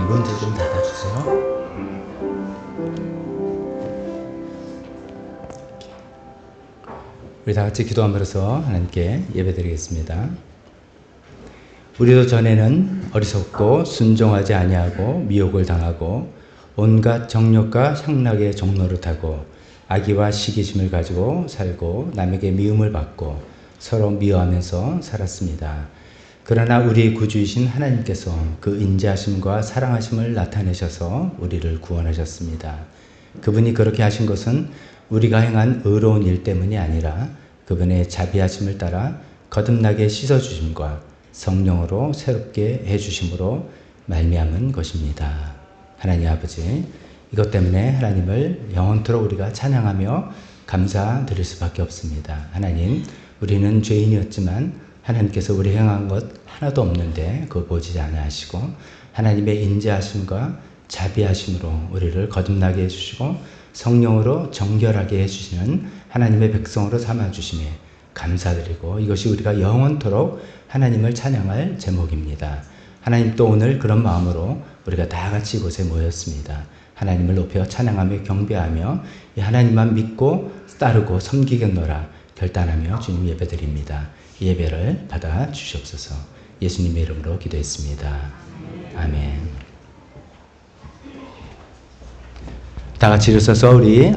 문제 좀 닫아주세요. 우리 다 같이 기도함으로써 하나님께 예배드리겠습니다. 우리도 전에는 어리석고 순종하지 아니하고 미혹을 당하고 온갖 정욕과 향락의 종로를 타고 악의와 시기심을 가지고 살고 남에게 미움을 받고 서로 미워하면서 살았습니다. 그러나 우리 구주이신 하나님께서 그 인자하심과 사랑하심을 나타내셔서 우리를 구원하셨습니다. 그분이 그렇게 하신 것은 우리가 행한 의로운 일 때문이 아니라 그분의 자비하심을 따라 거듭나게 씻어주심과 성령으로 새롭게 해주심으로 말미암은 것입니다. 하나님 아버지, 이것 때문에 하나님을 영원토록 우리가 찬양하며 감사드릴 수밖에 없습니다. 하나님, 우리는 죄인이었지만 하나님께서 우리 행한 것 하나도 없는데 그거 보지 않으시고 하나님의 인자하심과 자비하심으로 우리를 거듭나게 해주시고 성령으로 정결하게 해주시는 하나님의 백성으로 삼아주심에 감사드리고 이것이 우리가 영원토록 하나님을 찬양할 제목입니다. 하나님, 또 오늘 그런 마음으로 우리가 다 같이 이곳에 모였습니다. 하나님을 높여 찬양하며 경배하며 이 하나님만 믿고 따르고 섬기겠노라 결단하며 주님 예배드립니다. 이 예배를 받아 주시옵소서. 예수님의 이름으로 기도했습니다. 아멘. 다 같이 일어서서 우리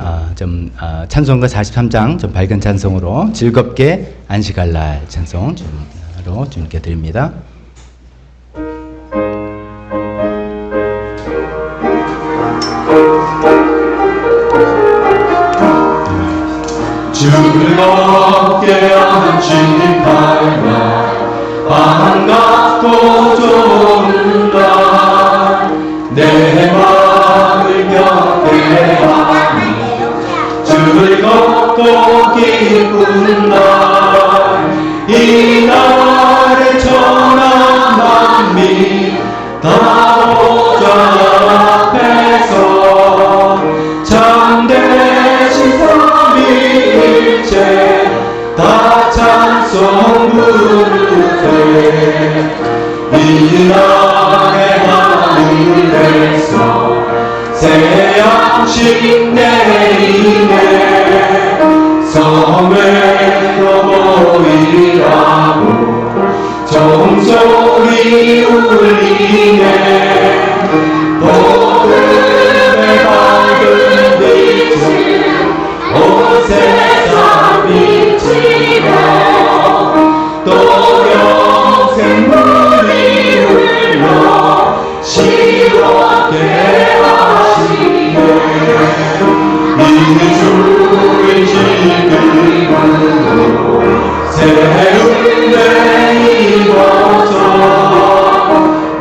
찬송가 43장 좀 밝은 찬송으로 즐겁게 안식할 날 찬송 주님으로 주님께 드립니다. 즐겁게 안식할 날 반갑고 좋은 날 내 마음을 곁에 하며 즐겁고 기쁜 날 이 날에 천하 만민 다 보좌 앞에서 참되신 삼위일체 다 찬송 부르세 이 날에 하늘에서 새 양식 내리네 성회로 모이라고 종소리 울리네 복음의 밝은 빛을 온 세상 비치며 또 영생 물이 흘러 시원케 하시네 이 주의 지금으로 새 은혜 입어서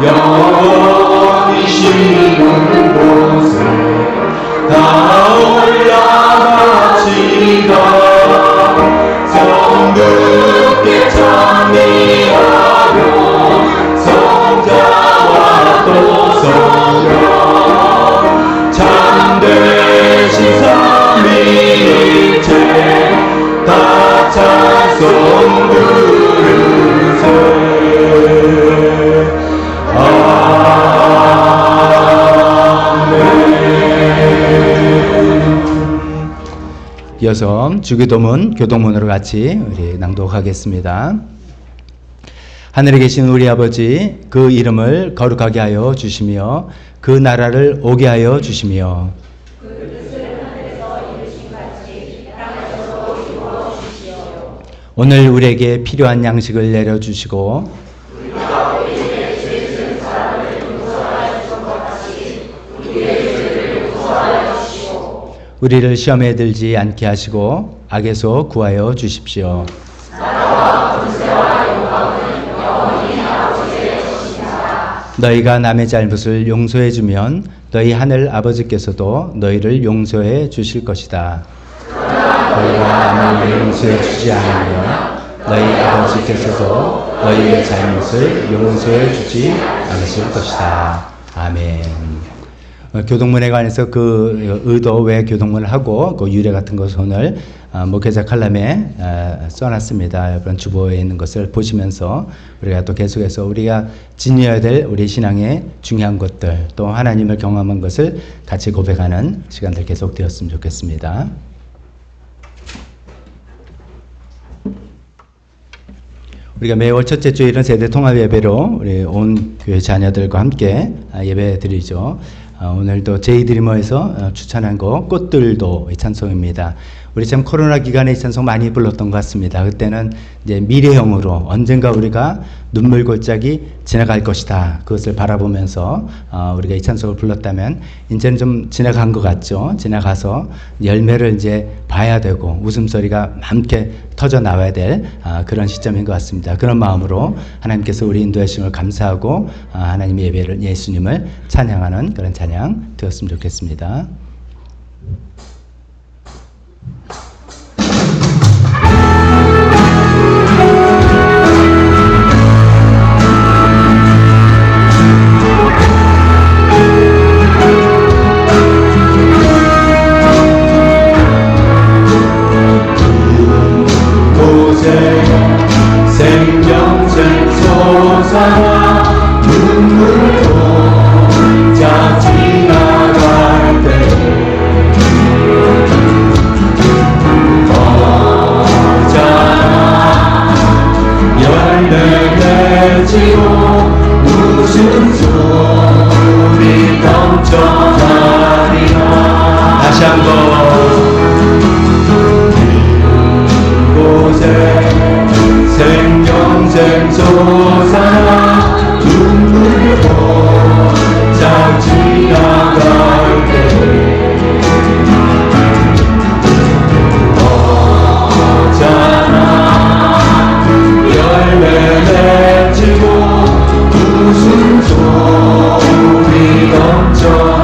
영원히 쉬는 곳에 다 올라가시다 성급게 찬미하며 성자와 또 성령 참되신 삼위일체 다 찬송 부르세 이어서 주기도문 교동문으로 같이 우리 낭독하겠습니다. 하늘에 계신 우리 아버지, 그 이름을 거룩하게 하여 주시며 그 나라를 오게 하여 주시며 오늘 우리에게 필요한 양식을 내려주시고 우리를 시험에 들지 않게 하시고 악에서 구하여 주십시오. 너희가 남의 잘못을 용서해 주면 너희 하늘 아버지께서도 너희를 용서해 주실 것이다. 너희가 남을 용서해 주지 않으면 너희 아버지께서도 너희의 잘못을 용서해 주지 않으실 것이다. 아멘. 교동문에 관해서 그 의도 왜 교동문을 하고 그 유래 같은 것을 오늘 목회자 칼럼에 써놨습니다. 여러분 주보에 있는 것을 보시면서 우리가 또 계속해서 우리가 지녀야 될 우리 신앙의 중요한 것들 또 하나님을 경험한 것을 같이 고백하는 시간들 계속 되었으면 좋겠습니다. 우리가 매월 첫째 주일은 세대 통합 예배로 우리 온 교회 자녀들과 함께 예배 드리죠. 오늘도 제이드리머에서 추천한 곡 꽃들도 이 찬송입니다. 우리 참 코로나 기간에 이 찬송 많이 불렀던 것 같습니다. 그때는 이제 미래형으로 언젠가 우리가 눈물 골짜기 지나갈 것이다. 그것을 바라보면서 우리가 이 찬송을 불렀다면 이제는 좀 지나간 것 같죠. 지나가서 열매를 이제 봐야 되고 웃음소리가 많게 터져 나와야 될 그런 시점인 것 같습니다. 그런 마음으로 하나님께서 우리 인도하심을 감사하고 하나님의 예배를 예수님을 찬양하는 그런 찬양 되었으면 좋겠습니다. 생명샘 솟아나 눈물로 자 지나갈 때 어쩌나 열매 맺히고 웃음소리 넘쳐나리라. 다시 한번 곳에 생명샘 솟아나 눈물로 쫙 지나갈 때 어쩌나 열매 맺히고 웃음소리 넘쳐나리라.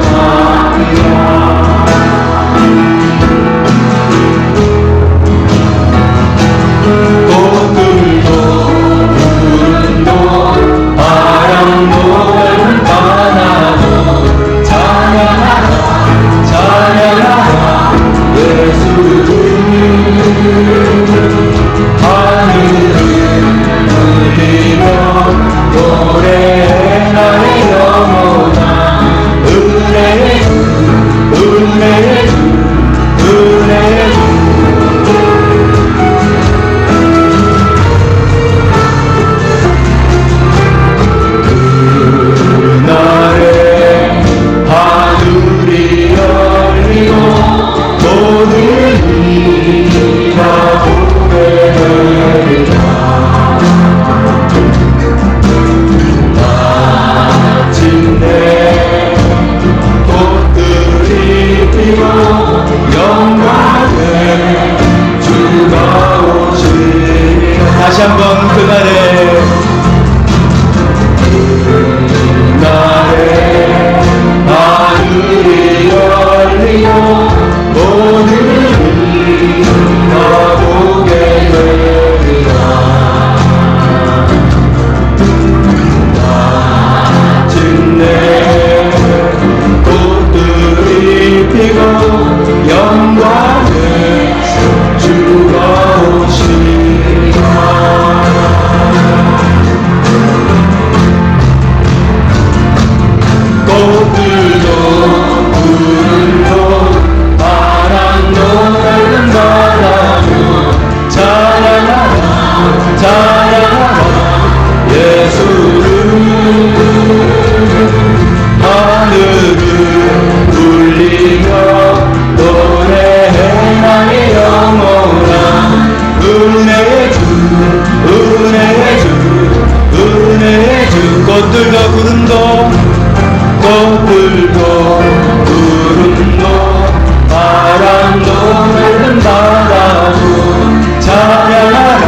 다시 한번 그날에 하늘이 열리고 오늘이 다 보게 되리라. 마침내 꽃들이 피고 영광의 주가 오시리라. 꽃들도 푸른도 파란도 맑은 바다도 찬양하라 찬양하라 예수를. 하늘을 울리며 노래해 나의 영혼아 은혜의 주 은혜의 주 은혜의 주. 꽃들도 구름도 꽃들도 구름도 바람도 맑은 바다도 찬양하라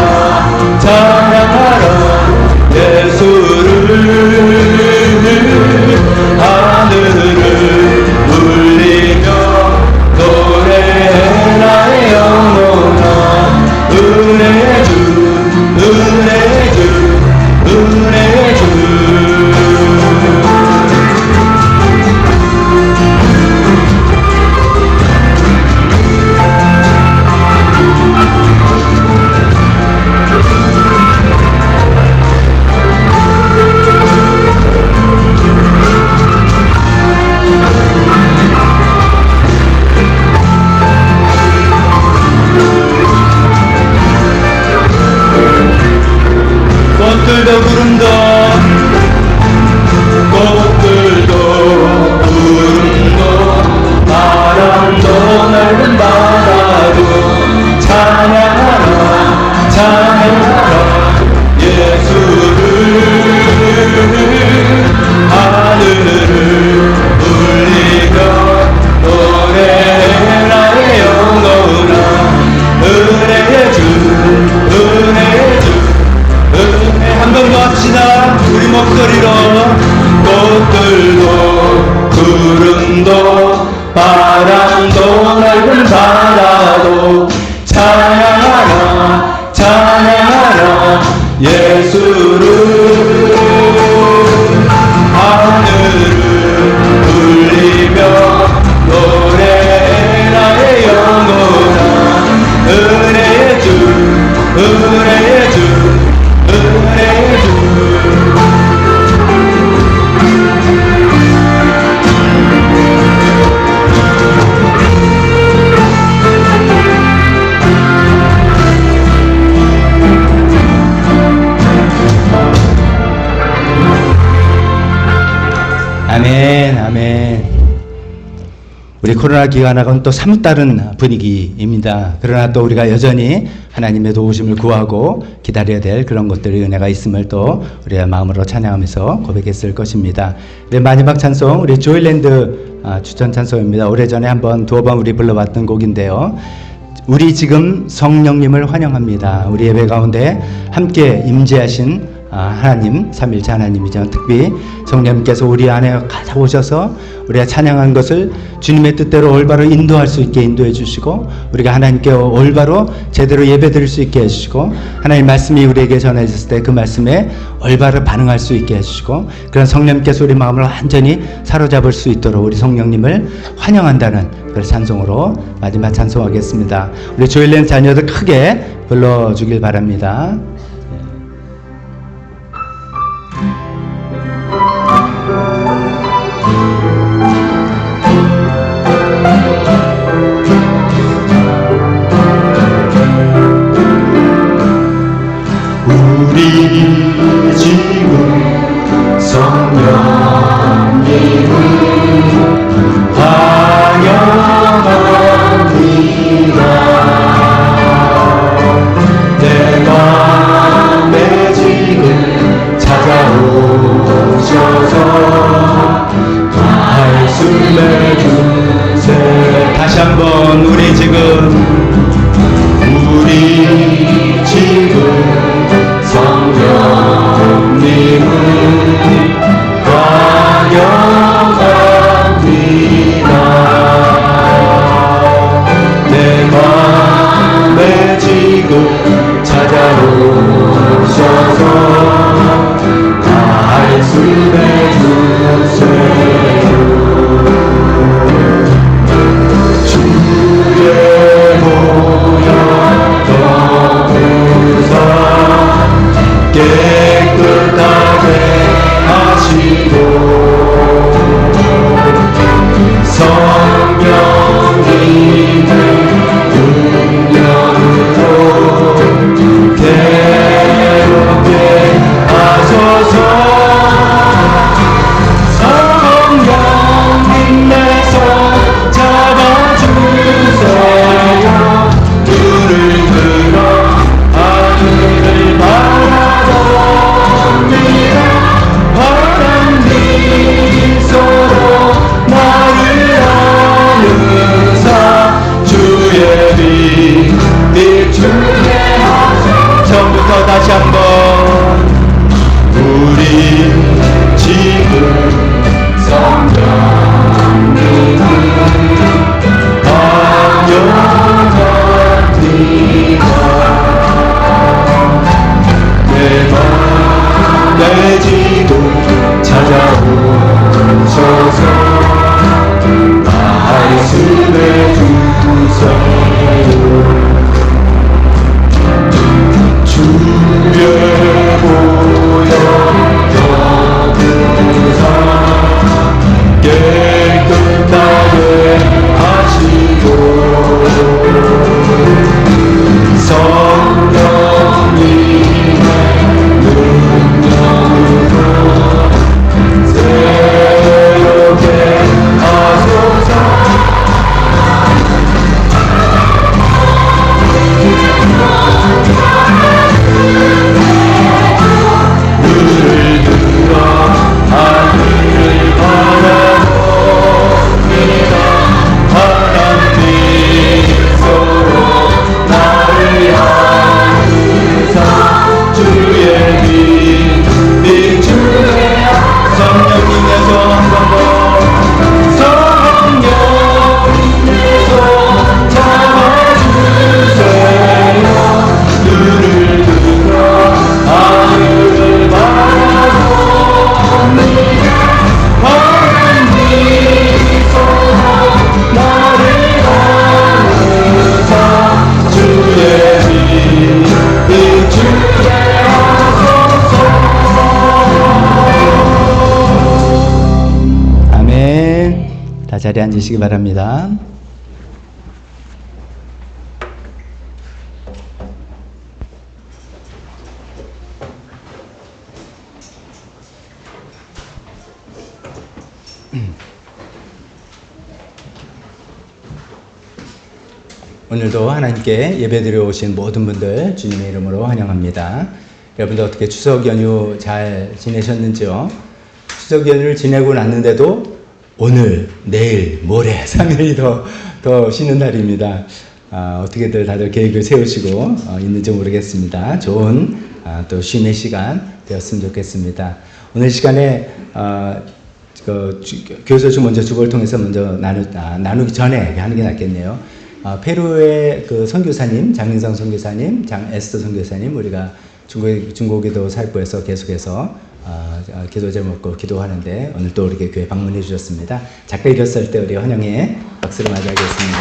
찬양하라 예수를. 하늘을 울리며 노래해 나의 영혼아 은혜의 주 은혜의 주 은혜의 주. 예수를 하늘을 울리며 노래해 나의 영혼아 은혜의 주 은혜의 주 은혜의 주 아멘, 아멘. 우리 코로나 기간하고는 또 사뭇 다른 분위기입니다. 그러나 또 우리가 여전히 하나님의 도우심을 구하고 기다려야 될 그런 것들의 은혜가 있음을 또 우리의 마음으로 찬양하면서 고백했을 것입니다. 우리 마지막 찬송, 우리 조일랜드 추천 찬송입니다. 오래전에 한번 두어 번 우리 불러봤던 곡인데요. 우리 지금 성령님을 환영합니다. 우리 예배 가운데 함께 임재하신 하나님, 삼일체 하나님이죠. 특히 성령님께서 우리 안에 가져오셔서 우리가 찬양한 것을 주님의 뜻대로 올바로 인도할 수 있게 인도해 주시고, 우리가 하나님께 올바로 제대로 예배 드릴 수 있게 해주시고, 하나님 말씀이 우리에게 전해졌을 때 그 말씀에 올바로 반응할 수 있게 해주시고, 그런 성령님께서 우리 마음을 완전히 사로잡을 수 있도록 우리 성령님을 환영한다는 그런 찬송으로 마지막 찬송하겠습니다. 우리 조일랜드 자녀들 크게 불러주길 바랍니다. 우리 지금 성령님을 환영합니다. 내 맘에 지금 찾아오셔서 말씀해 주세. 다시 한번 우리 지금 성령 자리에 앉으시기 바랍니다. 오늘도 하나님께 예배드려 오신 모든 분들 주님의 이름으로 환영합니다. 여러분들 어떻게 추석 연휴 잘 지내셨는지요? 추석 연휴를 지내고 났는데도 오늘, 내일, 모레 3일이 더 쉬는 날입니다. 어떻게들 다들 계획을 세우시고 있는지 모르겠습니다. 좋은 또 쉼의 시간 되었으면 좋겠습니다. 오늘 시간에 교수님 먼저 주보를 통해서 먼저 나누기 전에 하는 게 낫겠네요. 페루의 그 선교사님, 장인성 선교사님, 장에스터 선교사님, 우리가 중고기도 살포에서 계속해서 기도 제목고 기도하는데 오늘 또 우리 교회 방문해 주셨습니다. 잠깐 일었을 때 우리 환영의 박수를 맞이하겠습니다.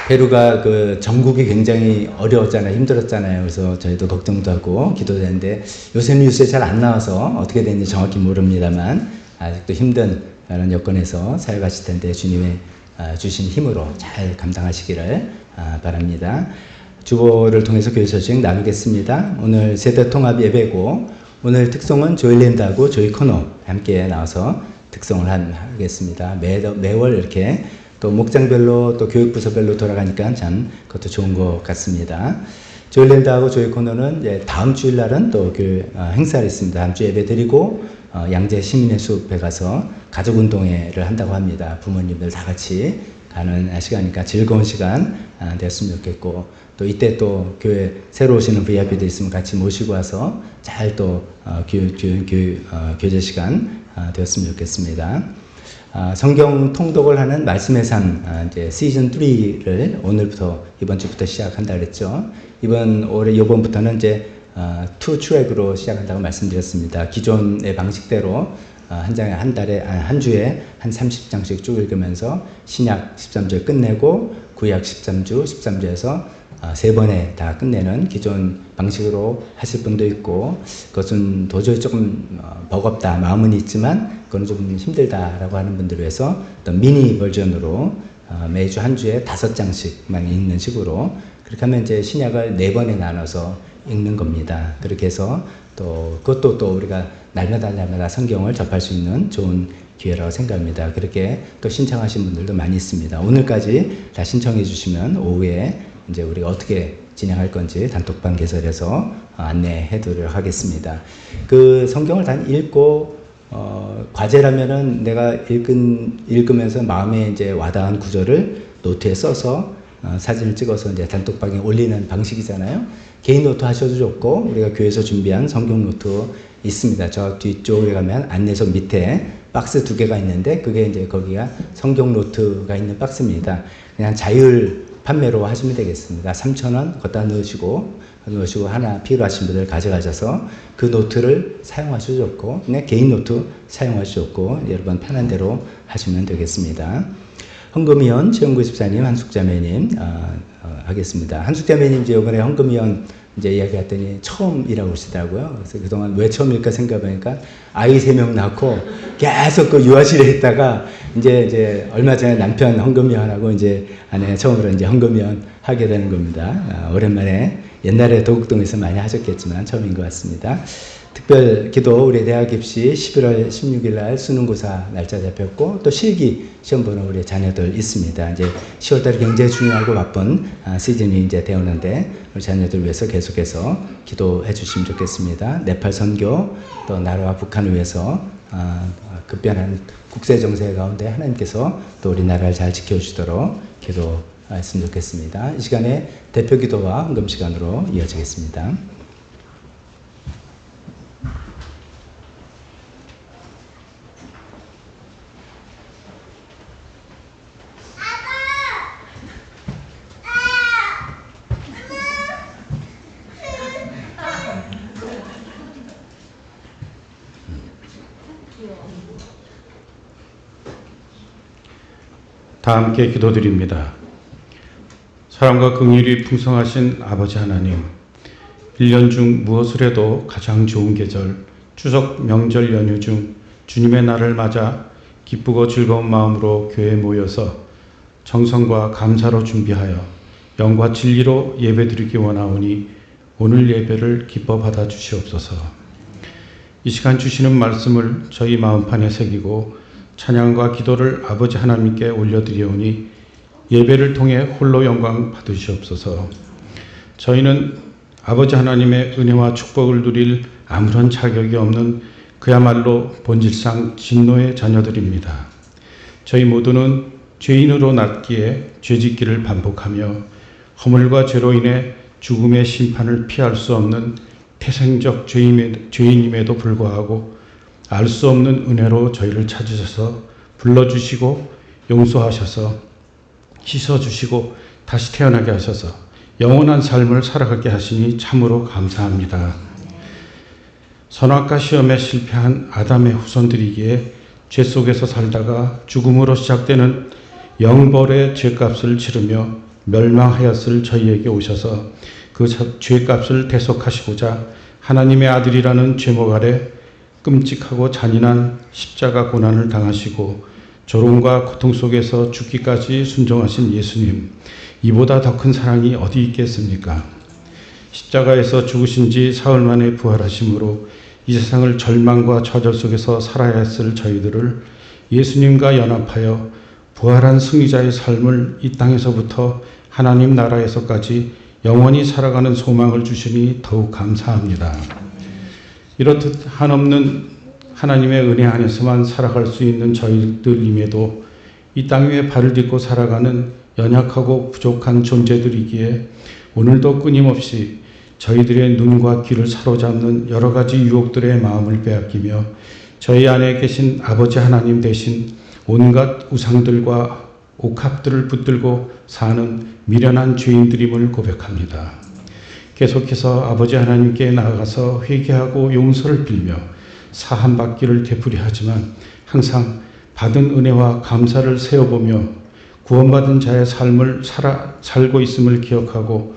페루가 그 전국이 굉장히 어려웠잖아요. 힘들었잖아요. 그래서 저희도 걱정도 하고 기도도 했는데 요새 뉴스에 잘 안 나와서 어떻게 됐는지 정확히 모릅니다만 아직도 힘든 그런 여건에서 살아가실 텐데 주님의 주신 힘으로 잘 감당하시기를 바랍니다. 주보를 통해서 교회 소식 나누겠습니다. 오늘 세대 통합 예배고 오늘 특송은 조일랜드하고 조이 코너 함께 나와서 특송을 하겠습니다. 매월 이렇게 또 목장별로 또 교육부서별로 돌아가니까 참 그것도 좋은 것 같습니다. 조일랜드하고 조이 코너는 이제 다음 주일날은 또 행사를 있습니다. 다음 주 예배 드리고 양재 시민의 숲에 가서 가족운동회를 한다고 합니다. 부모님들 다 같이 가는 시간이니까 즐거운 시간 됐으면 좋겠고 또 이때 또 교회 새로 오시는 VIP들 있으면 같이 모시고 와서 잘 또 교제 시간 되었으면 좋겠습니다. 성경 통독을 하는 말씀의 산 이제 시즌 3를 오늘부터 이번 주부터 시작한다 그랬죠. 이번부터는 이제 투 트랙으로 시작한다고 말씀드렸습니다. 기존의 방식대로 한 주에 한 30장씩 쭉 읽으면서 신약 13절 끝내고 구약 13주에서 3번에 다 끝내는 기존 방식으로 하실 분도 있고 그것은 도저히 조금 버겁다 마음은 있지만 그건 좀 힘들다라고 하는 분들을 위해서 어떤 미니 버전으로 매주 한 주에 5장씩만 읽는 식으로 그렇게 하면 이제 신약을 4번에 나눠서 읽는 겁니다. 그렇게 해서 또 그것도 또 우리가 날마다 성경을 접할 수 있는 좋은 기회라고 생각합니다. 그렇게 또 신청하신 분들도 많이 있습니다. 오늘까지 다 신청해 주시면 오후에 이제 우리가 어떻게 진행할 건지 단톡방 개설해서 안내해 드리도록 하겠습니다. 그 성경을 다 읽고 과제라면은 내가 읽으면서 마음에 이제 와닿은 구절을 노트에 써서 사진을 찍어서 이제 단톡방에 올리는 방식이잖아요. 개인 노트 하셔도 좋고 우리가 교회에서 준비한 성경 노트 있습니다. 저 뒤쪽에 가면 안내서 밑에 박스 2개가 있는데 그게 이제 거기가 성경 노트가 있는 박스입니다. 그냥 자율 판매로 하시면 되겠습니다. 3,000원 갖다 넣으시고 하나 필요하신 분들 가져가셔서 그 노트를 사용하셔도 좋고 그냥 개인 노트 사용하셔도 좋고 여러분 편한 대로 하시면 되겠습니다. 헌금위원 최영구 집사님, 한숙자매님 하겠습니다. 한숙자매님 이제 이번에 헌금위원 이제 이야기했더니 처음이라고 그러시더라고요. 그래서 그동안 왜 처음일까 생각해보니까 아이 3명 낳고 계속 그 유아실에 있다가 이제 얼마 전에 남편 헌금위원하고 이제 아내 처음으로 이제 헌금위원 하게 되는 겁니다. 오랜만에 옛날에 도곡동에서 많이 하셨겠지만 처음인 것 같습니다. 특별 기도 우리 대학 입시 11월 16일 날 수능고사 날짜 잡혔고 또 실기 시험 보는 우리 자녀들 있습니다. 이제 10월달에 굉장히 중요하고 바쁜 시즌이 이제 되었는데 우리 자녀들 위해서 계속해서 기도해 주시면 좋겠습니다. 네팔 선교 또 나라와 북한을 위해서 급변한 국제 정세 가운데 하나님께서 또 우리나라를 잘 지켜주시도록 기도했으면 좋겠습니다. 이 시간에 대표 기도와 헌금 시간으로 이어지겠습니다. 다 함께 기도드립니다. 사랑과 긍휼이 풍성하신 아버지 하나님, 1년 중 무엇을 해도 가장 좋은 계절 추석 명절 연휴 중 주님의 날을 맞아 기쁘고 즐거운 마음으로 교회에 모여서 정성과 감사로 준비하여 영과 진리로 예배드리기 원하오니 오늘 예배를 기뻐 받아 주시옵소서. 이 시간 주시는 말씀을 저희 마음판에 새기고 찬양과 기도를 아버지 하나님께 올려드리오니 예배를 통해 홀로 영광 받으시옵소서. 저희는 아버지 하나님의 은혜와 축복을 누릴 아무런 자격이 없는 그야말로 본질상 진노의 자녀들입니다. 저희 모두는 죄인으로 났기에 죄짓기를 반복하며 허물과 죄로 인해 죽음의 심판을 피할 수 없는 태생적 죄인임에도 불구하고 알 수 없는 은혜로 저희를 찾으셔서 불러주시고 용서하셔서 씻어주시고 다시 태어나게 하셔서 영원한 삶을 살아가게 하시니 참으로 감사합니다. 선악과 시험에 실패한 아담의 후손들이기에 죄 속에서 살다가 죽음으로 시작되는 영벌의 죄값을 치르며 멸망하였을 저희에게 오셔서 그 죄값을 대속하시고자 하나님의 아들이라는 제목 아래 끔찍하고 잔인한 십자가 고난을 당하시고 조롱과 고통 속에서 죽기까지 순종하신 예수님, 이보다 더 큰 사랑이 어디 있겠습니까? 십자가에서 죽으신 지 사흘 만에 부활하심으로 이 세상을 절망과 좌절 속에서 살아야 했을 저희들을 예수님과 연합하여 부활한 승리자의 삶을 이 땅에서부터 하나님 나라에서까지 영원히 살아가는 소망을 주시니 더욱 감사합니다. 이렇듯 한없는 하나님의 은혜 안에서만 살아갈 수 있는 저희들임에도 이 땅 위에 발을 딛고 살아가는 연약하고 부족한 존재들이기에 오늘도 끊임없이 저희들의 눈과 귀를 사로잡는 여러 가지 유혹들의 마음을 빼앗기며 저희 안에 계신 아버지 하나님 대신 온갖 우상들과 옥합들을 붙들고 사는 미련한 죄인들임을 고백합니다. 계속해서 아버지 하나님께 나아가서 회개하고 용서를 빌며 사함받기를 되풀이하지만 항상 받은 은혜와 감사를 세어보며 구원받은 자의 삶을 살고 있음을 기억하고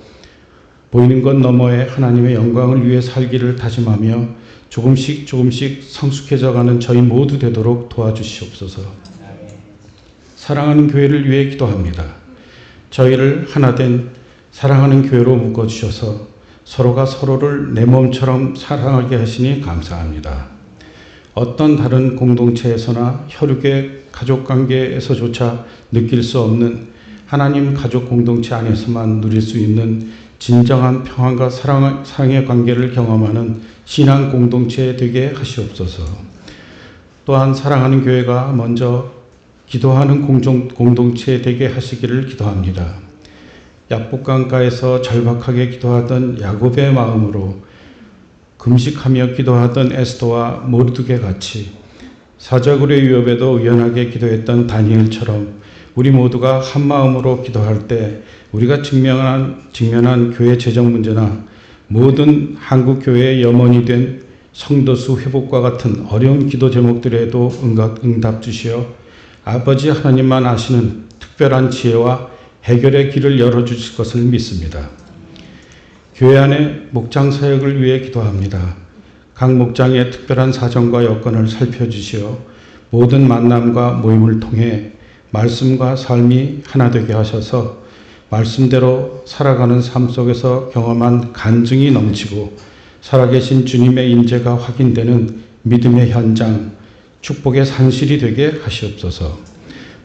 보이는 것 너머에 하나님의 영광을 위해 살기를 다짐하며 조금씩 성숙해져가는 저희 모두 되도록 도와주시옵소서. 사랑하는 교회를 위해 기도합니다. 저희를 하나된 사랑하는 교회로 묶어주셔서 서로가 서로를 내 몸처럼 사랑하게 하시니 감사합니다. 어떤 다른 공동체에서나 혈육의 가족관계에서조차 느낄 수 없는 하나님 가족 공동체 안에서만 누릴 수 있는 진정한 평안과 사랑의 관계를 경험하는 신앙 공동체 되게 하시옵소서. 또한 사랑하는 교회가 먼저 기도하는 공동체 되게 하시기를 기도합니다. 약복강가에서 절박하게 기도하던 야곱의 마음으로 금식하며 기도하던 에스더와 모르드게 같이 사자굴의 위협에도 의연하게 기도했던 다니엘처럼 우리 모두가 한 마음으로 기도할 때 우리가 직면한 교회 재정 문제나 모든 한국 교회의 염원이 된 성도수 회복과 같은 어려운 기도 제목들에도 응답 주시어 아버지 하나님만 아시는 특별한 지혜와 해결의 길을 열어주실 것을 믿습니다. 교회 안에 목장 사역을 위해 기도합니다. 각 목장의 특별한 사정과 여건을 살펴주시어 모든 만남과 모임을 통해 말씀과 삶이 하나 되게 하셔서 말씀대로 살아가는 삶 속에서 경험한 간증이 넘치고 살아계신 주님의 임재가 확인되는 믿음의 현장, 축복의 산실이 되게 하시옵소서.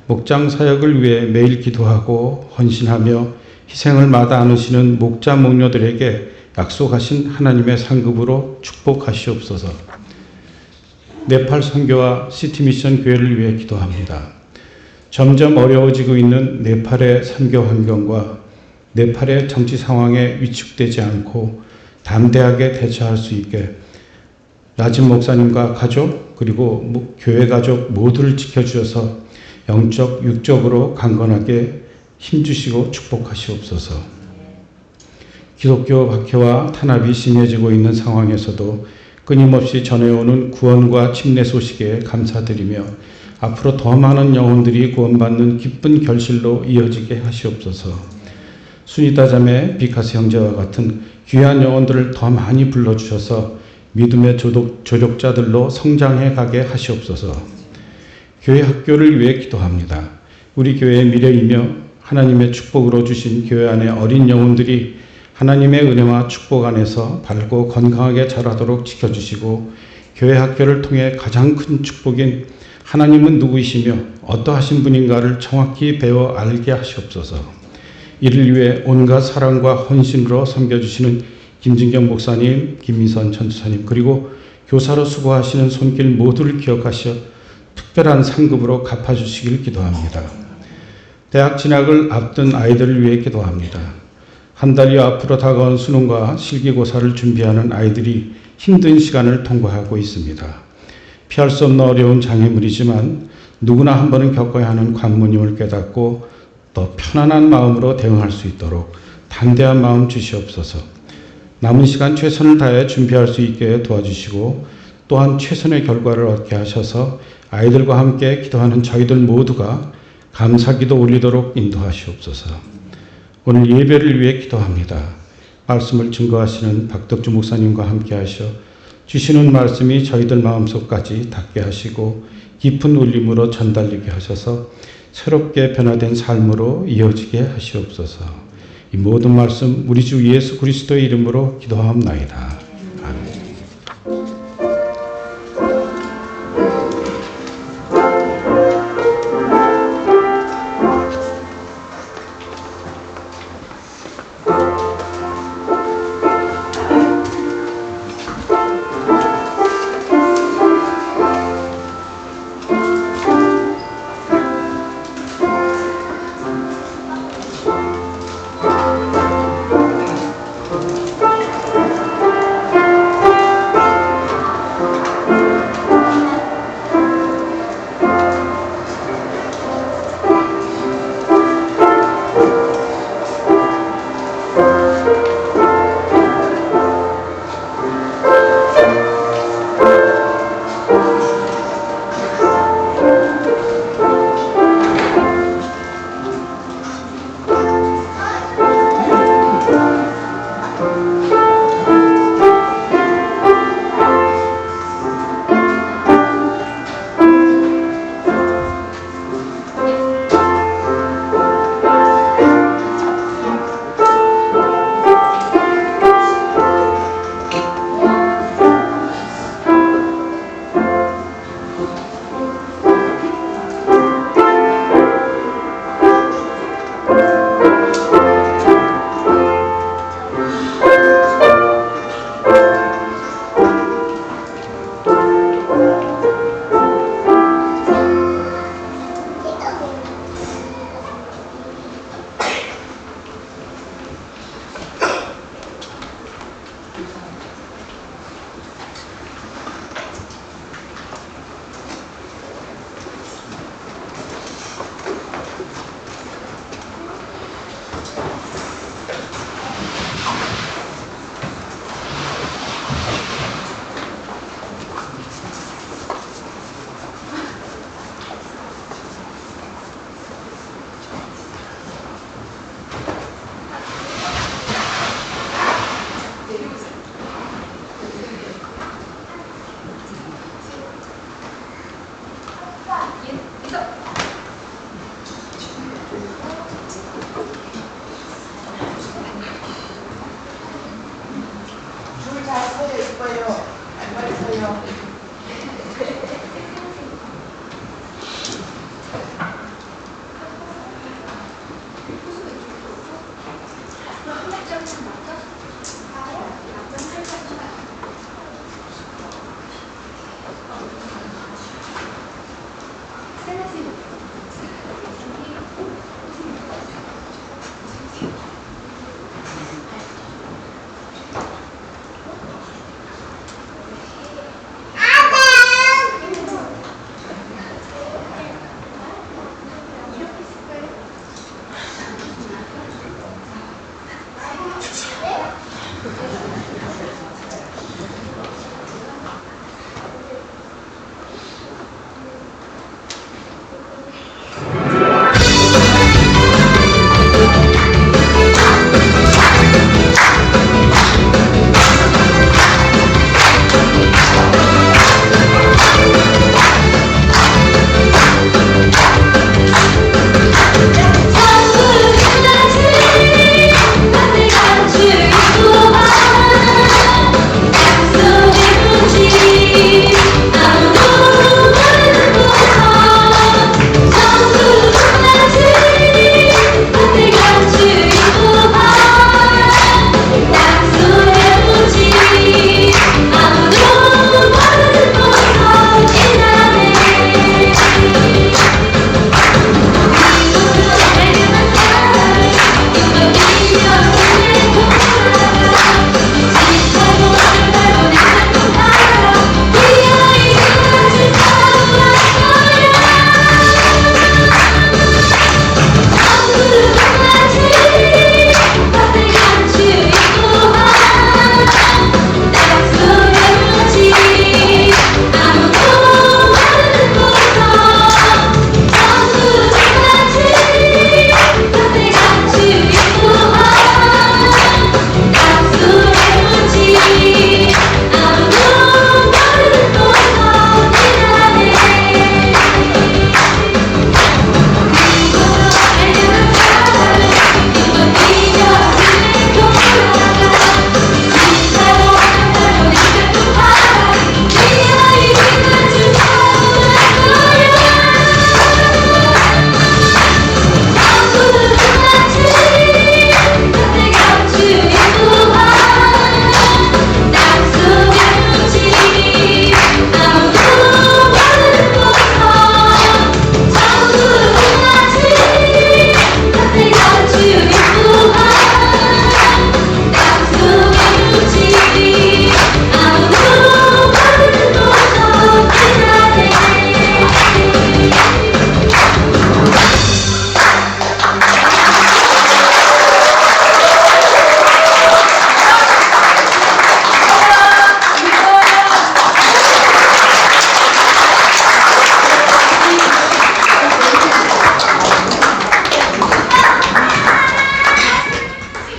목장 사역을 위해 매일 기도하고 헌신하며 희생을 마다 않으시는 목자 목녀들에게 약속하신 하나님의 상급으로 축복하시옵소서. 네팔 선교와 시티미션 교회를 위해 기도합니다. 점점 어려워지고 있는 네팔의 선교 환경과 네팔의 정치 상황에 위축되지 않고 담대하게 대처할 수 있게 나진 목사님과 가족 그리고 교회 가족 모두를 지켜주셔서 영적, 육적으로 강건하게 힘주시고 축복하시옵소서. 기독교 박해와 탄압이 심해지고 있는 상황에서도 끊임없이 전해오는 구원과 침례 소식에 감사드리며 앞으로 더 많은 영혼들이 구원받는 기쁜 결실로 이어지게 하시옵소서. 수니타 자매, 비카스 형제와 같은 귀한 영혼들을 더 많이 불러주셔서 믿음의 조력자들로 성장해 가게 하시옵소서. 교회 학교를 위해 기도합니다. 우리 교회의 미래이며 하나님의 축복으로 주신 교회 안의 어린 영혼들이 하나님의 은혜와 축복 안에서 밝고 건강하게 자라도록 지켜주시고, 교회 학교를 통해 가장 큰 축복인 하나님은 누구이시며 어떠하신 분인가를 정확히 배워 알게 하시옵소서. 이를 위해 온갖 사랑과 헌신으로 섬겨주시는 김진경 목사님, 김미선 전도사님, 그리고 교사로 수고하시는 손길 모두를 기억하셔 특별한 상급으로 갚아주시길 기도합니다. 대학 진학을 앞둔 아이들을 위해 기도합니다. 한 달여 앞으로 다가온 수능과 실기고사를 준비하는 아이들이 힘든 시간을 통과하고 있습니다. 피할 수 없는 어려운 장애물이지만 누구나 한 번은 겪어야 하는 관문임을 깨닫고 더 편안한 마음으로 대응할 수 있도록 담대한 마음 주시옵소서. 남은 시간 최선을 다해 준비할 수 있게 도와주시고, 또한 최선의 결과를 얻게 하셔서 아이들과 함께 기도하는 저희들 모두가 감사기도 올리도록 인도하시옵소서. 오늘 예배를 위해 기도합니다. 말씀을 증거하시는 박덕주 목사님과 함께 하셔 주시는 말씀이 저희들 마음속까지 닿게 하시고 깊은 울림으로 전달되게 하셔서 새롭게 변화된 삶으로 이어지게 하시옵소서. 이 모든 말씀 우리 주 예수 그리스도의 이름으로 기도하옵나이다. 아멘.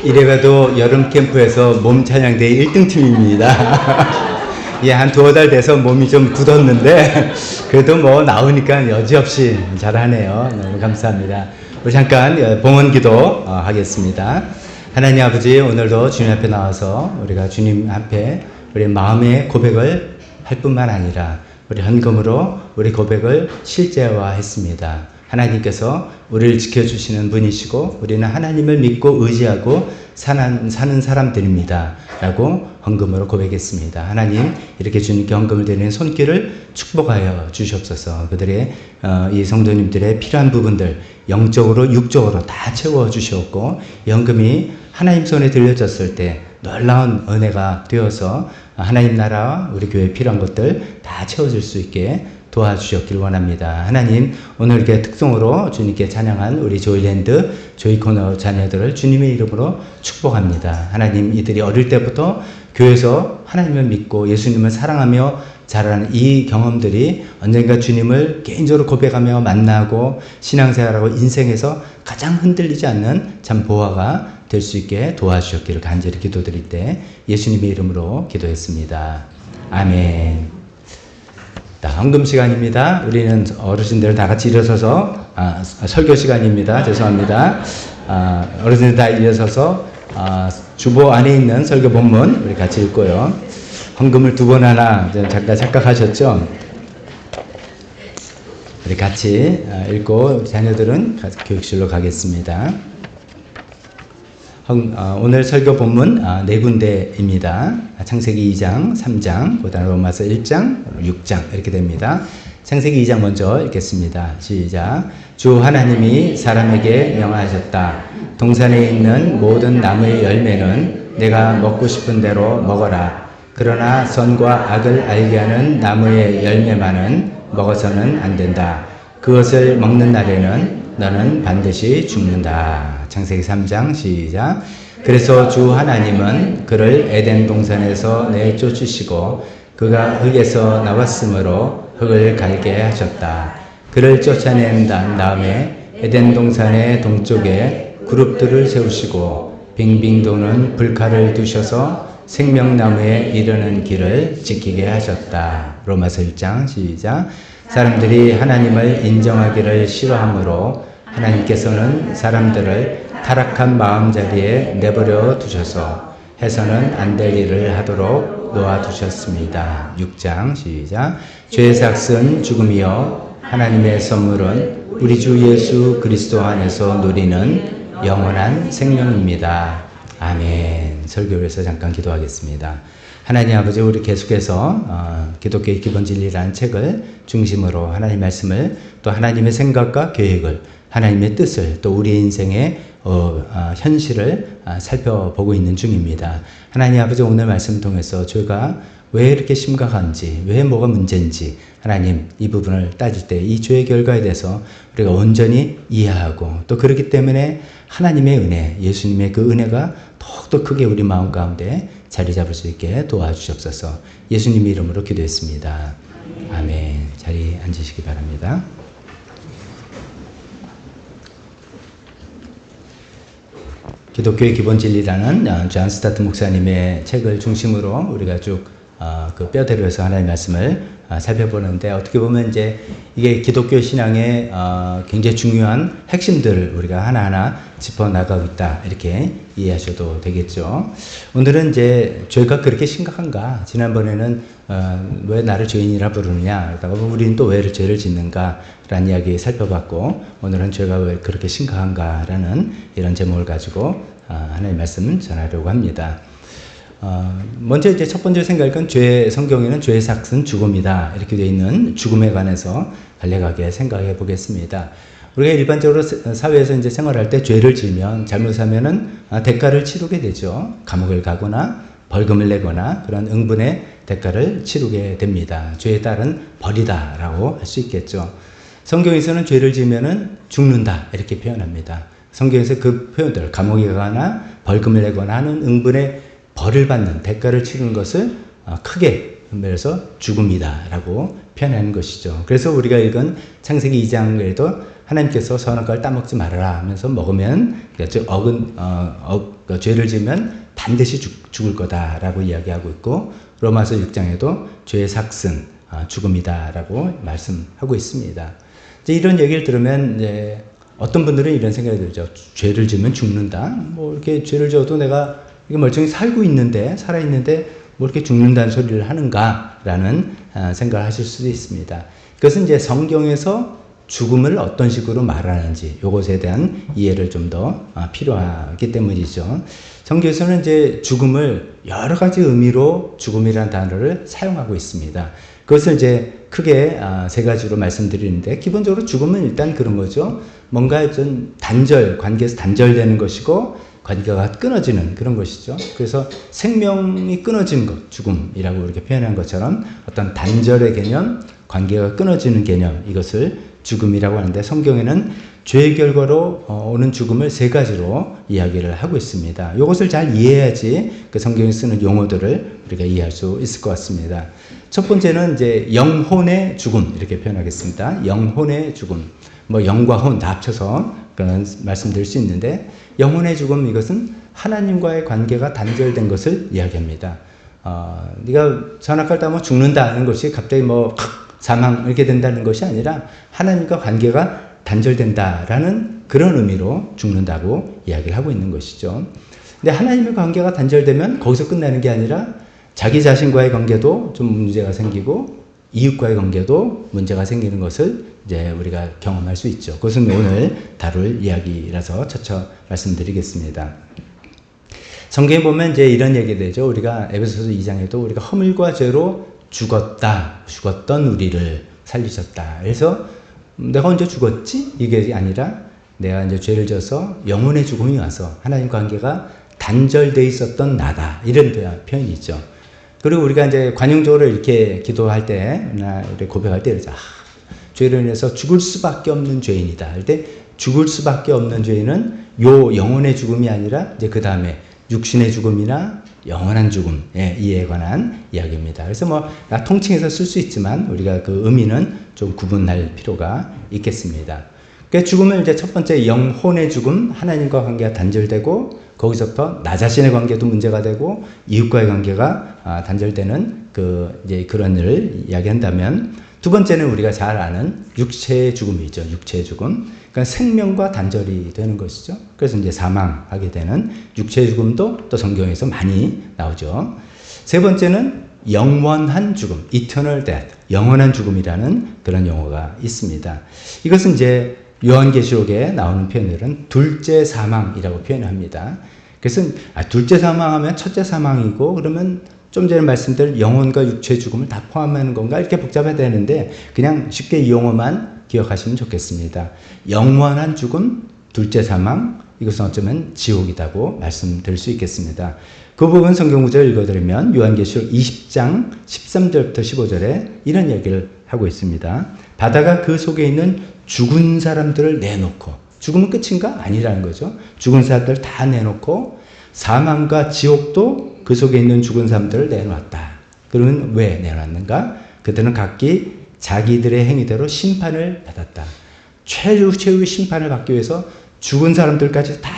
이래가도 여름 캠프에서 몸 찬양대 1등 팀입니다. 예, 한 두어 달 돼서 몸이 좀 굳었는데, 그래도 뭐 나오니까 여지없이 잘하네요. 너무 감사합니다. 우리 잠깐 봉헌 기도 하겠습니다. 하나님 아버지, 오늘도 주님 앞에 나와서 우리가 주님 앞에 우리 마음의 고백을 할 뿐만 아니라 우리 헌금으로 우리 고백을 실제화했습니다. 하나님께서 우리를 지켜주시는 분이시고 우리는 하나님을 믿고 의지하고 사는 사람들입니다. 라고 헌금으로 고백했습니다. 하나님, 이렇게 주님께 헌금을 드리는 손길을 축복하여 주시옵소서. 그들의 이 성도님들의 필요한 부분들 영적으로 육적으로 다 채워주시옵고, 이 헌금이 하나님 손에 들려졌을 때 놀라운 은혜가 되어서 하나님 나라와 우리 교회에 필요한 것들 다 채워질 수 있게 도와주셨길 원합니다. 하나님, 오늘 이렇게 특송으로 주님께 찬양한 우리 조일랜드 조이코너 자녀들을 주님의 이름으로 축복합니다. 하나님, 이들이 어릴 때부터 교회에서 하나님을 믿고 예수님을 사랑하며 자라는 이 경험들이 언젠가 주님을 개인적으로 고백하며 만나고 신앙생활하고 인생에서 가장 흔들리지 않는 참 보화가 될 수 있게 도와주셨기를 간절히 기도드릴 때 예수님의 이름으로 기도했습니다. 아멘. 헌금 시간입니다. 우리는 어르신들 다 같이 일어서서 설교 시간입니다. 죄송합니다. 어르신들 다 일어서서 주보 안에 있는 설교 본문 우리 같이 읽고요. 헌금을 두 번 하나 잠깐 착각하셨죠? 우리 같이 읽고 자녀들은 교육실로 가겠습니다. 오늘 설교 본문 네 군데입니다. 창세기 2장, 3장, 그다음 로마서 1장, 6장 이렇게 됩니다. 창세기 2장 먼저 읽겠습니다. 시작. 주 하나님이 사람에게 명하셨다. 동산에 있는 모든 나무의 열매는 내가 먹고 싶은 대로 먹어라. 그러나 선과 악을 알게 하는 나무의 열매만은 먹어서는 안 된다. 그것을 먹는 날에는 너는 반드시 죽는다. 창세기 3장 시작. 그래서 주 하나님은 그를 에덴 동산에서 내쫓으시고 그가 흙에서 나왔으므로 흙을 갈게 하셨다. 그를 쫓아낸 다음에 에덴 동산의 동쪽에 그룹들을 세우시고 빙빙 도는 불칼을 두셔서 생명나무에 이르는 길을 지키게 하셨다. 로마서 1장 시작. 사람들이 하나님을 인정하기를 싫어하므로 하나님께서는 사람들을 타락한 마음자리에 내버려 두셔서 해서는 안 될 일을 하도록 놓아두셨습니다. 6장 시작. 죄의 삭은 죽음이요 하나님의 선물은 우리 주 예수 그리스도 안에서 누리는 영원한 생명입니다. 아멘. 설교에서 잠깐 기도하겠습니다. 하나님 아버지, 우리 계속해서 기독교의 기본 진리라는 책을 중심으로 하나님 말씀을 또 하나님의 생각과 계획을 하나님의 뜻을 또 우리 인생의 현실을 살펴보고 있는 중입니다. 하나님 아버지, 오늘 말씀 통해서 죄가 왜 이렇게 심각한지, 왜 뭐가 문제인지 하나님 이 부분을 따질 때 이 죄의 결과에 대해서 우리가 온전히 이해하고 또 그렇기 때문에 하나님의 은혜, 예수님의 그 은혜가 더욱더 크게 우리 마음 가운데 자리 잡을 수 있게 도와주시옵소서. 예수님의 이름으로 기도했습니다. 아멘. 자리에 앉으시기 바랍니다. 기독교의 기본 진리라는 존 스타트 목사님의 책을 중심으로 우리가 쭉 그 뼈대로 해서 하나님의 말씀을 살펴보는데, 어떻게 보면 이제 이게 기독교 신앙의 굉장히 중요한 핵심들을 우리가 하나하나 짚어나가고 있다, 이렇게 이해하셔도 되겠죠. 오늘은 이제 죄가 그렇게 심각한가? 지난번에는 왜 나를 죄인이라 부르느냐? 그러다가 우리는 또 왜 죄를 짓는가? 라는 이야기 살펴봤고, 오늘은 죄가 왜 그렇게 심각한가? 라는 이런 제목을 가지고 하나님의 말씀을 전하려고 합니다. 먼저 이제 첫 번째 생각은 성경에는 죄의 삭은 죽음이다, 이렇게 되어 있는 죽음에 관해서 간략하게 생각해 보겠습니다. 우리가 일반적으로 사회에서 이제 생활할 때 죄를 지으면, 잘못하면은 대가를 치르게 되죠. 감옥을 가거나 벌금을 내거나 그런 응분의 대가를 치르게 됩니다. 죄에 따른 벌이다라고 할 수 있겠죠. 성경에서는 죄를 지으면은 죽는다, 이렇게 표현합니다. 성경에서 그 표현들, 감옥에 가거나 벌금을 내거나 하는 응분의 벌을 받는 대가를 치르는 것을 크게 그래서 죽음이다라고 표현하는 것이죠. 그래서 우리가 읽은 창세기 2장에도 하나님께서 선악과를 따먹지 말아라 하면서 먹으면 죄를 지으면 반드시 죽을 거다라고 이야기하고 있고, 로마서 6장에도 죄의 삭슨 죽음이다라고 말씀하고 있습니다. 이제 이런 얘기를 들으면 이제 어떤 분들은 이런 생각이 들죠. 죄를 지으면 죽는다. 뭐 이렇게 죄를 지어도 내가 이게 멀쩡히 살고 있는데, 살아 있는데 뭐 이렇게 죽는다는 소리를 하는가라는 생각을 하실 수도 있습니다. 그것은 이제 성경에서 죽음을 어떤 식으로 말하는지 이것에 대한 이해를 좀 더 필요하기 때문이죠. 성경에서는 이제 죽음을 여러 가지 의미로 죽음이라는 단어를 사용하고 있습니다. 그것을 이제 크게 세 가지로 말씀드리는데, 기본적으로 죽음은 일단 그런 거죠. 뭔가 좀 관계에서 단절되는 것이고 관계가 끊어지는 그런 것이죠. 그래서 생명이 끊어지는 것, 죽음이라고 이렇게 표현한 것처럼 어떤 단절의 개념, 관계가 끊어지는 개념, 이것을 죽음이라고 하는데, 성경에는 죄의 결과로 오는 죽음을 세 가지로 이야기를 하고 있습니다. 이것을 잘 이해해야지 그 성경에 쓰는 용어들을 우리가 이해할 수 있을 것 같습니다. 첫 번째는 이제 영혼의 죽음, 이렇게 표현하겠습니다. 영혼의 죽음. 뭐 영과 혼 다 합쳐서 그런 말씀드릴 수 있는데, 영혼의 죽음, 이것은 하나님과의 관계가 단절된 것을 이야기합니다. 네가 선악과를 따면 죽는다는 것이 갑자기 뭐 사망 이렇게 된다는 것이 아니라 하나님과 관계가 단절된다라는 그런 의미로 죽는다고 이야기를 하고 있는 것이죠. 근데 하나님의 관계가 단절되면 거기서 끝나는 게 아니라 자기 자신과의 관계도 좀 문제가 생기고 이웃과의 관계도 문제가 생기는 것을 이제 우리가 경험할 수 있죠. 그것은 오늘 다룰 이야기라서 차차 말씀드리겠습니다. 성경에 보면 이제 이런 얘기 되죠. 우리가 에베소서 2장에도 우리가 허물과 죄로 죽었던 우리를 살리셨다. 그래서 내가 언제 죽었지? 이게 아니라 내가 이제 죄를 져서 영혼의 죽음이 와서 하나님 관계가 단절되어 있었던 나다. 이런 표현이 있죠. 그리고 우리가 이제 관용적으로 이렇게 기도할 때, 이렇게 고백할 때 이러죠. 죄로 인해서 죽을 수밖에 없는 죄인이다. 할 때 죽을 수밖에 없는 죄인은 요 영혼의 죽음이 아니라 이제 그 다음에 육신의 죽음이나 영원한 죽음에 이에 관한 이야기입니다. 그래서 뭐 통칭해서 쓸 수 있지만 우리가 그 의미는 좀 구분할 필요가 있겠습니다. 그 죽음을 이제 첫 번째 영혼의 죽음, 하나님과 관계가 단절되고 거기서부터 나 자신의 관계도 문제가 되고 이웃과의 관계가 단절되는 이제 그런 일을 이야기한다면, 두 번째는 우리가 잘 아는 육체의 죽음이죠. 육체의 죽음. 그러니까 생명과 단절이 되는 것이죠. 그래서 이제 사망하게 되는 육체의 죽음도 또 성경에서 많이 나오죠. 세 번째는 영원한 죽음, eternal death, 영원한 죽음이라는 그런 용어가 있습니다. 이것은 이제 요한계시록에 나오는 표현들은 둘째 사망이라고 표현합니다. 그래서 둘째 사망하면 첫째 사망이고, 그러면 좀 전에 말씀드린 영혼과 육체의 죽음을 다 포함하는 건가? 이렇게 복잡해야 되는데 그냥 쉽게 이 용어만 기억하시면 좋겠습니다. 영원한 죽음, 둘째 사망, 이것은 어쩌면 지옥이라고 말씀드릴 수 있겠습니다. 그 부분 성경 구절 읽어드리면 요한계시록 20장 13절부터 15절에 이런 얘기를 하고 있습니다. 바다가 그 속에 있는 죽은 사람들을 내놓고, 죽으면 끝인가? 아니라는 거죠. 죽은 사람들 다 내놓고 사망과 지옥도 그 속에 있는 죽은 사람들을 내놓았다. 그러면 왜 내놨는가? 그들은 각기 자기들의 행위대로 심판을 받았다. 최후의 심판을 받기 위해서 죽은 사람들까지 다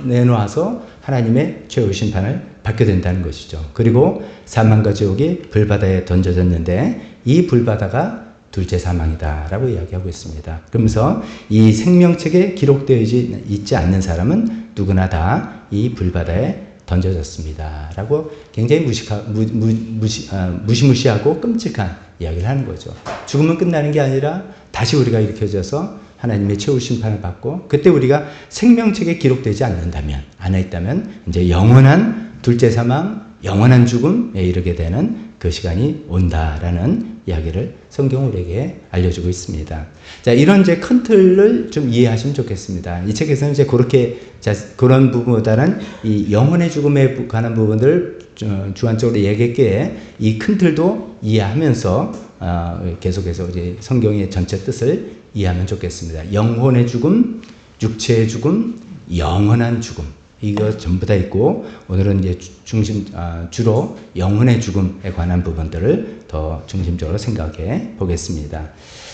내놓아서 하나님의 최후의 심판을 받게 된다는 것이죠. 그리고 사망과 지옥이 불바다에 던져졌는데 이 불바다가 둘째 사망이다라고 이야기하고 있습니다. 그러면서 이 생명책에 기록되어 있지 않는 사람은 누구나 다 이 불바다에 던져졌습니다. 라고 굉장히 무시무시하고 끔찍한 이야기를 하는 거죠. 죽으면 끝나는 게 아니라 다시 우리가 일으켜져서 하나님의 최후 심판을 받고, 그때 우리가 생명책에 기록되지 않았다면 이제 영원한 둘째 사망, 영원한 죽음에 이르게 되는 그 시간이 온다라는 이야기를 성경은 우리에게 알려주고 있습니다. 자, 이런 이제 큰 틀을 좀 이해하시면 좋겠습니다. 이 책에서는 이제 그런 부분보다는 이 영혼의 죽음에 관한 부분들을 주안적으로 얘기했기에 이 큰 틀도 이해하면서 계속해서 이제 성경의 전체 뜻을 이해하면 좋겠습니다. 영혼의 죽음, 육체의 죽음, 영원한 죽음. 이거 전부 다 있고 오늘은 이제 주로 영혼의 죽음에 관한 부분들을 더 중심적으로 생각해 보겠습니다.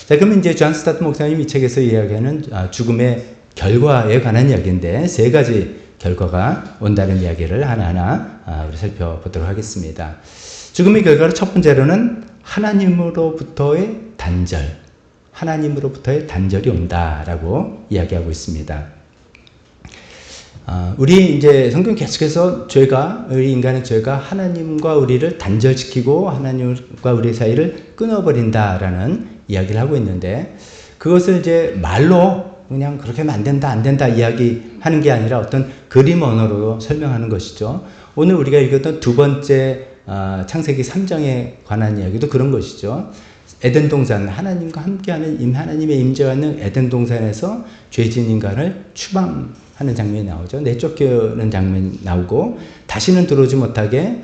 자, 그러면 이제 존 스타트 목사님 이 책에서 이야기하는 죽음의 결과에 관한 이야기인데 세 가지 결과가 온다는 이야기를 하나하나 우리 살펴보도록 하겠습니다. 죽음의 결과로 첫 번째로는 하나님으로부터의 단절, 하나님으로부터의 단절이 온다라고 이야기하고 있습니다. 우리 이제 성경 계속해서 우리 인간의 죄가 하나님과 우리를 단절시키고 하나님과 우리 사이를 끊어버린다라는 이야기를 하고 있는데 그것을 이제 말로 그냥 그렇게 하면 안 된다 이야기하는 게 아니라 어떤 그림 언어로 설명하는 것이죠. 오늘 우리가 읽었던 두 번째 창세기 3장에 관한 이야기도 그런 것이죠. 에덴 동산, 하나님과 함께하는 하나님의 임재가 있는 에덴 동산에서 죄진 인간을 추방하는 장면이 나오죠. 내쫓기는 장면이 나오고 다시는 들어오지 못하게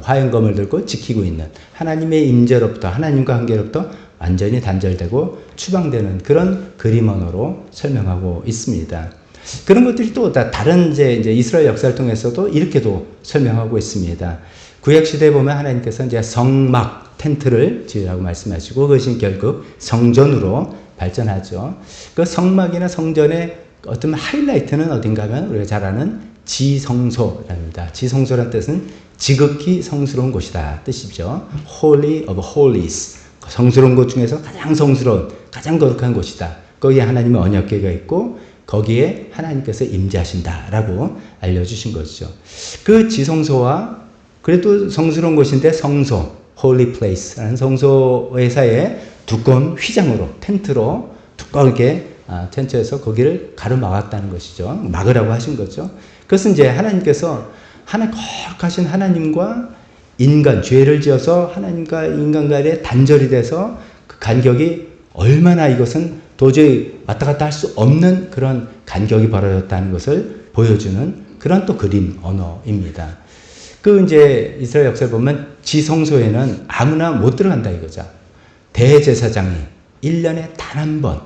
화염검을 들고 지키고 있는 하나님의 임재로부터 하나님과 관계로부터 완전히 단절되고 추방되는 그런 그림 언어로 설명하고 있습니다. 그런 것들이 또 다른 이제 이스라엘 역사를 통해서도 이렇게도 설명하고 있습니다. 구약 시대에 보면 하나님께서 이제 성막 텐트를 지으라고 말씀하시고 그것이 결국 성전으로 발전하죠. 그 성막이나 성전의 어떤 하이라이트는 어딘가 하면 우리가 잘 아는 지성소랍니다. 지성소란 뜻은 지극히 성스러운 곳이다 뜻이죠. Holy of Holies. 성스러운 곳 중에서 가장 성스러운, 가장 거룩한 곳이다. 거기에 하나님의 언약궤가 있고 거기에 하나님께서 임재하신다라고 알려주신 것이죠. 그 지성소와 그래도 성스러운 곳인데 성소, Holy Place라는 성소 회사의 두꺼운 휘장으로, 텐트로 두껍게 텐트에서 거기를 가로막았다는 것이죠. 막으라고 하신 거죠. 그것은 이제 하나님께서 거룩하신 하나님과 인간, 죄를 지어서 하나님과 인간 간의 단절이 돼서 그 간격이 얼마나 이것은 도저히 왔다 갔다 할 수 없는 그런 간격이 벌어졌다는 것을 보여주는 그런 또 그림 언어입니다. 그 이제 이스라엘 역사를 보면 지성소에는 아무나 못 들어간다 이거죠. 대제사장이 1년에 단 한 번,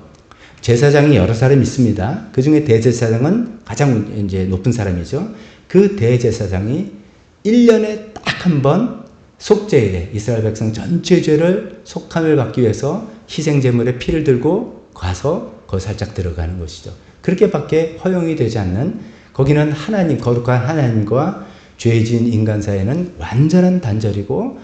제사장이 여러 사람이 있습니다. 그 중에 대제사장은 가장 이제 높은 사람이죠. 그 대제사장이 1년에 딱 한 번 속죄일에 이스라엘 백성 전체 죄를 속함을 받기 위해서 희생제물의 피를 들고 가서 거기 살짝 들어가는 것이죠. 그렇게밖에 허용이 되지 않는 거기는 하나님, 거룩한 하나님과 죄진 인간 사이에는 완전한 단절이고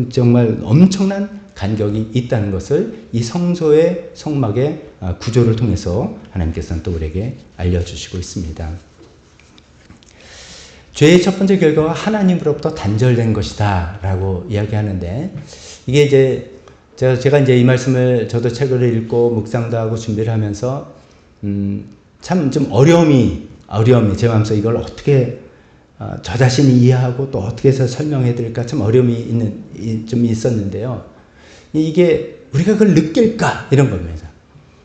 정말 엄청난 간격이 있다는 것을 이 성소의 성막의 구조를 통해서 하나님께서는 또 우리에게 알려주시고 있습니다. 죄의 첫 번째 결과가 하나님으로부터 단절된 것이다 라고 이야기하는데 이게 이제 제가 이제 이 말씀을 저도 책을 읽고 묵상도 하고 준비를 하면서 참 좀 어려움이 제 마음속에 이걸 어떻게 저 자신이 이해하고 또 어떻게 해서 설명해 드릴까 참 어려움이 좀 있었는데요. 이게 우리가 그걸 느낄까 이런 겁니다.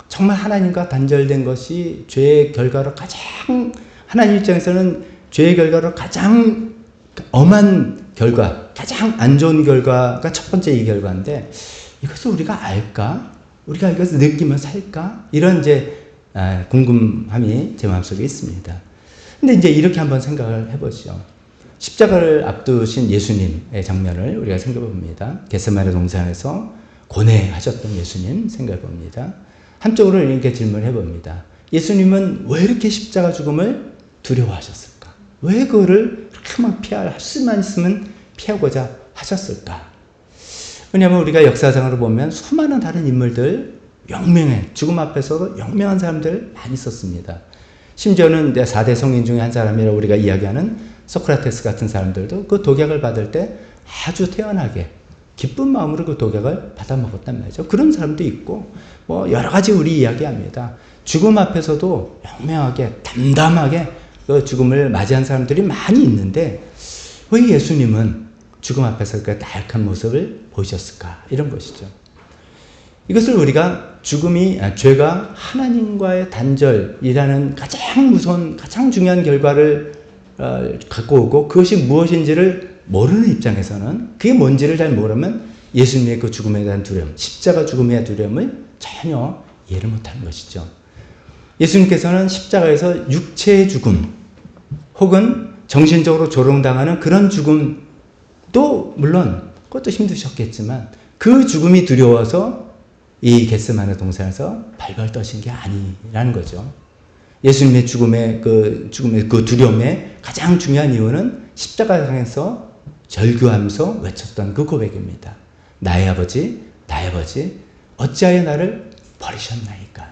정말 하나님과 단절된 것이 죄의 결과로 가장 하나님 입장에서는 죄의 결과로 가장 엄한 결과, 가장 안 좋은 결과가 첫 번째 이 결과인데 이것을 우리가 알까? 우리가 이것을 느끼며 살까? 이런 이제 궁금함이 제 마음속에 있습니다. 근데 이제 이렇게 한번 생각을 해보시죠. 십자가를 앞두신 예수님의 장면을 우리가 생각해 봅니다. 겟세마네 동산에서 고뇌하셨던 예수님 생각해 봅니다. 한쪽으로 이렇게 질문해 봅니다. 예수님은 왜 이렇게 십자가 죽음을 두려워하셨을까? 왜 그거를 그렇게만 할 수만 있으면 피하고자 하셨을까? 왜냐하면 우리가 역사상으로 보면 수많은 다른 인물들 영명해 죽음 앞에서도 영명한 사람들 많이 있었습니다. 심지어는 4대 성인 중에 한 사람이라고 우리가 이야기하는 소크라테스 같은 사람들도 그 독약을 받을 때 아주 태연하게 기쁜 마음으로 그 독약을 받아 먹었단 말이죠. 그런 사람도 있고 뭐 여러 가지 우리 이야기합니다. 죽음 앞에서도 영명하게 담담하게 그 죽음을 맞이한 사람들이 많이 있는데 왜 예수님은 죽음 앞에서 그 나약한 모습을 보이셨을까? 이런 것이죠. 이것을 우리가 죄가 하나님과의 단절이라는 가장 무서운, 가장 중요한 결과를 갖고 오고 그것이 무엇인지를 모르는 입장에서는 그게 뭔지를 잘 모르면 예수님의 그 죽음에 대한 두려움, 십자가 죽음에 대한 두려움을 전혀 이해를 못하는 것이죠. 예수님께서는 십자가에서 육체의 죽음, 혹은 정신적으로 조롱당하는 그런 죽음도 물론 그것도 힘드셨겠지만 그 죽음이 두려워서 이 겟세마네 동산에서 발발 떠신 게 아니라는 거죠. 예수님의 죽음의 그 두려움의 가장 중요한 이유는 십자가상에서 절규하면서 외쳤던 그 고백입니다. 나의 아버지, 나의 아버지, 어찌하여 나를 버리셨나이까.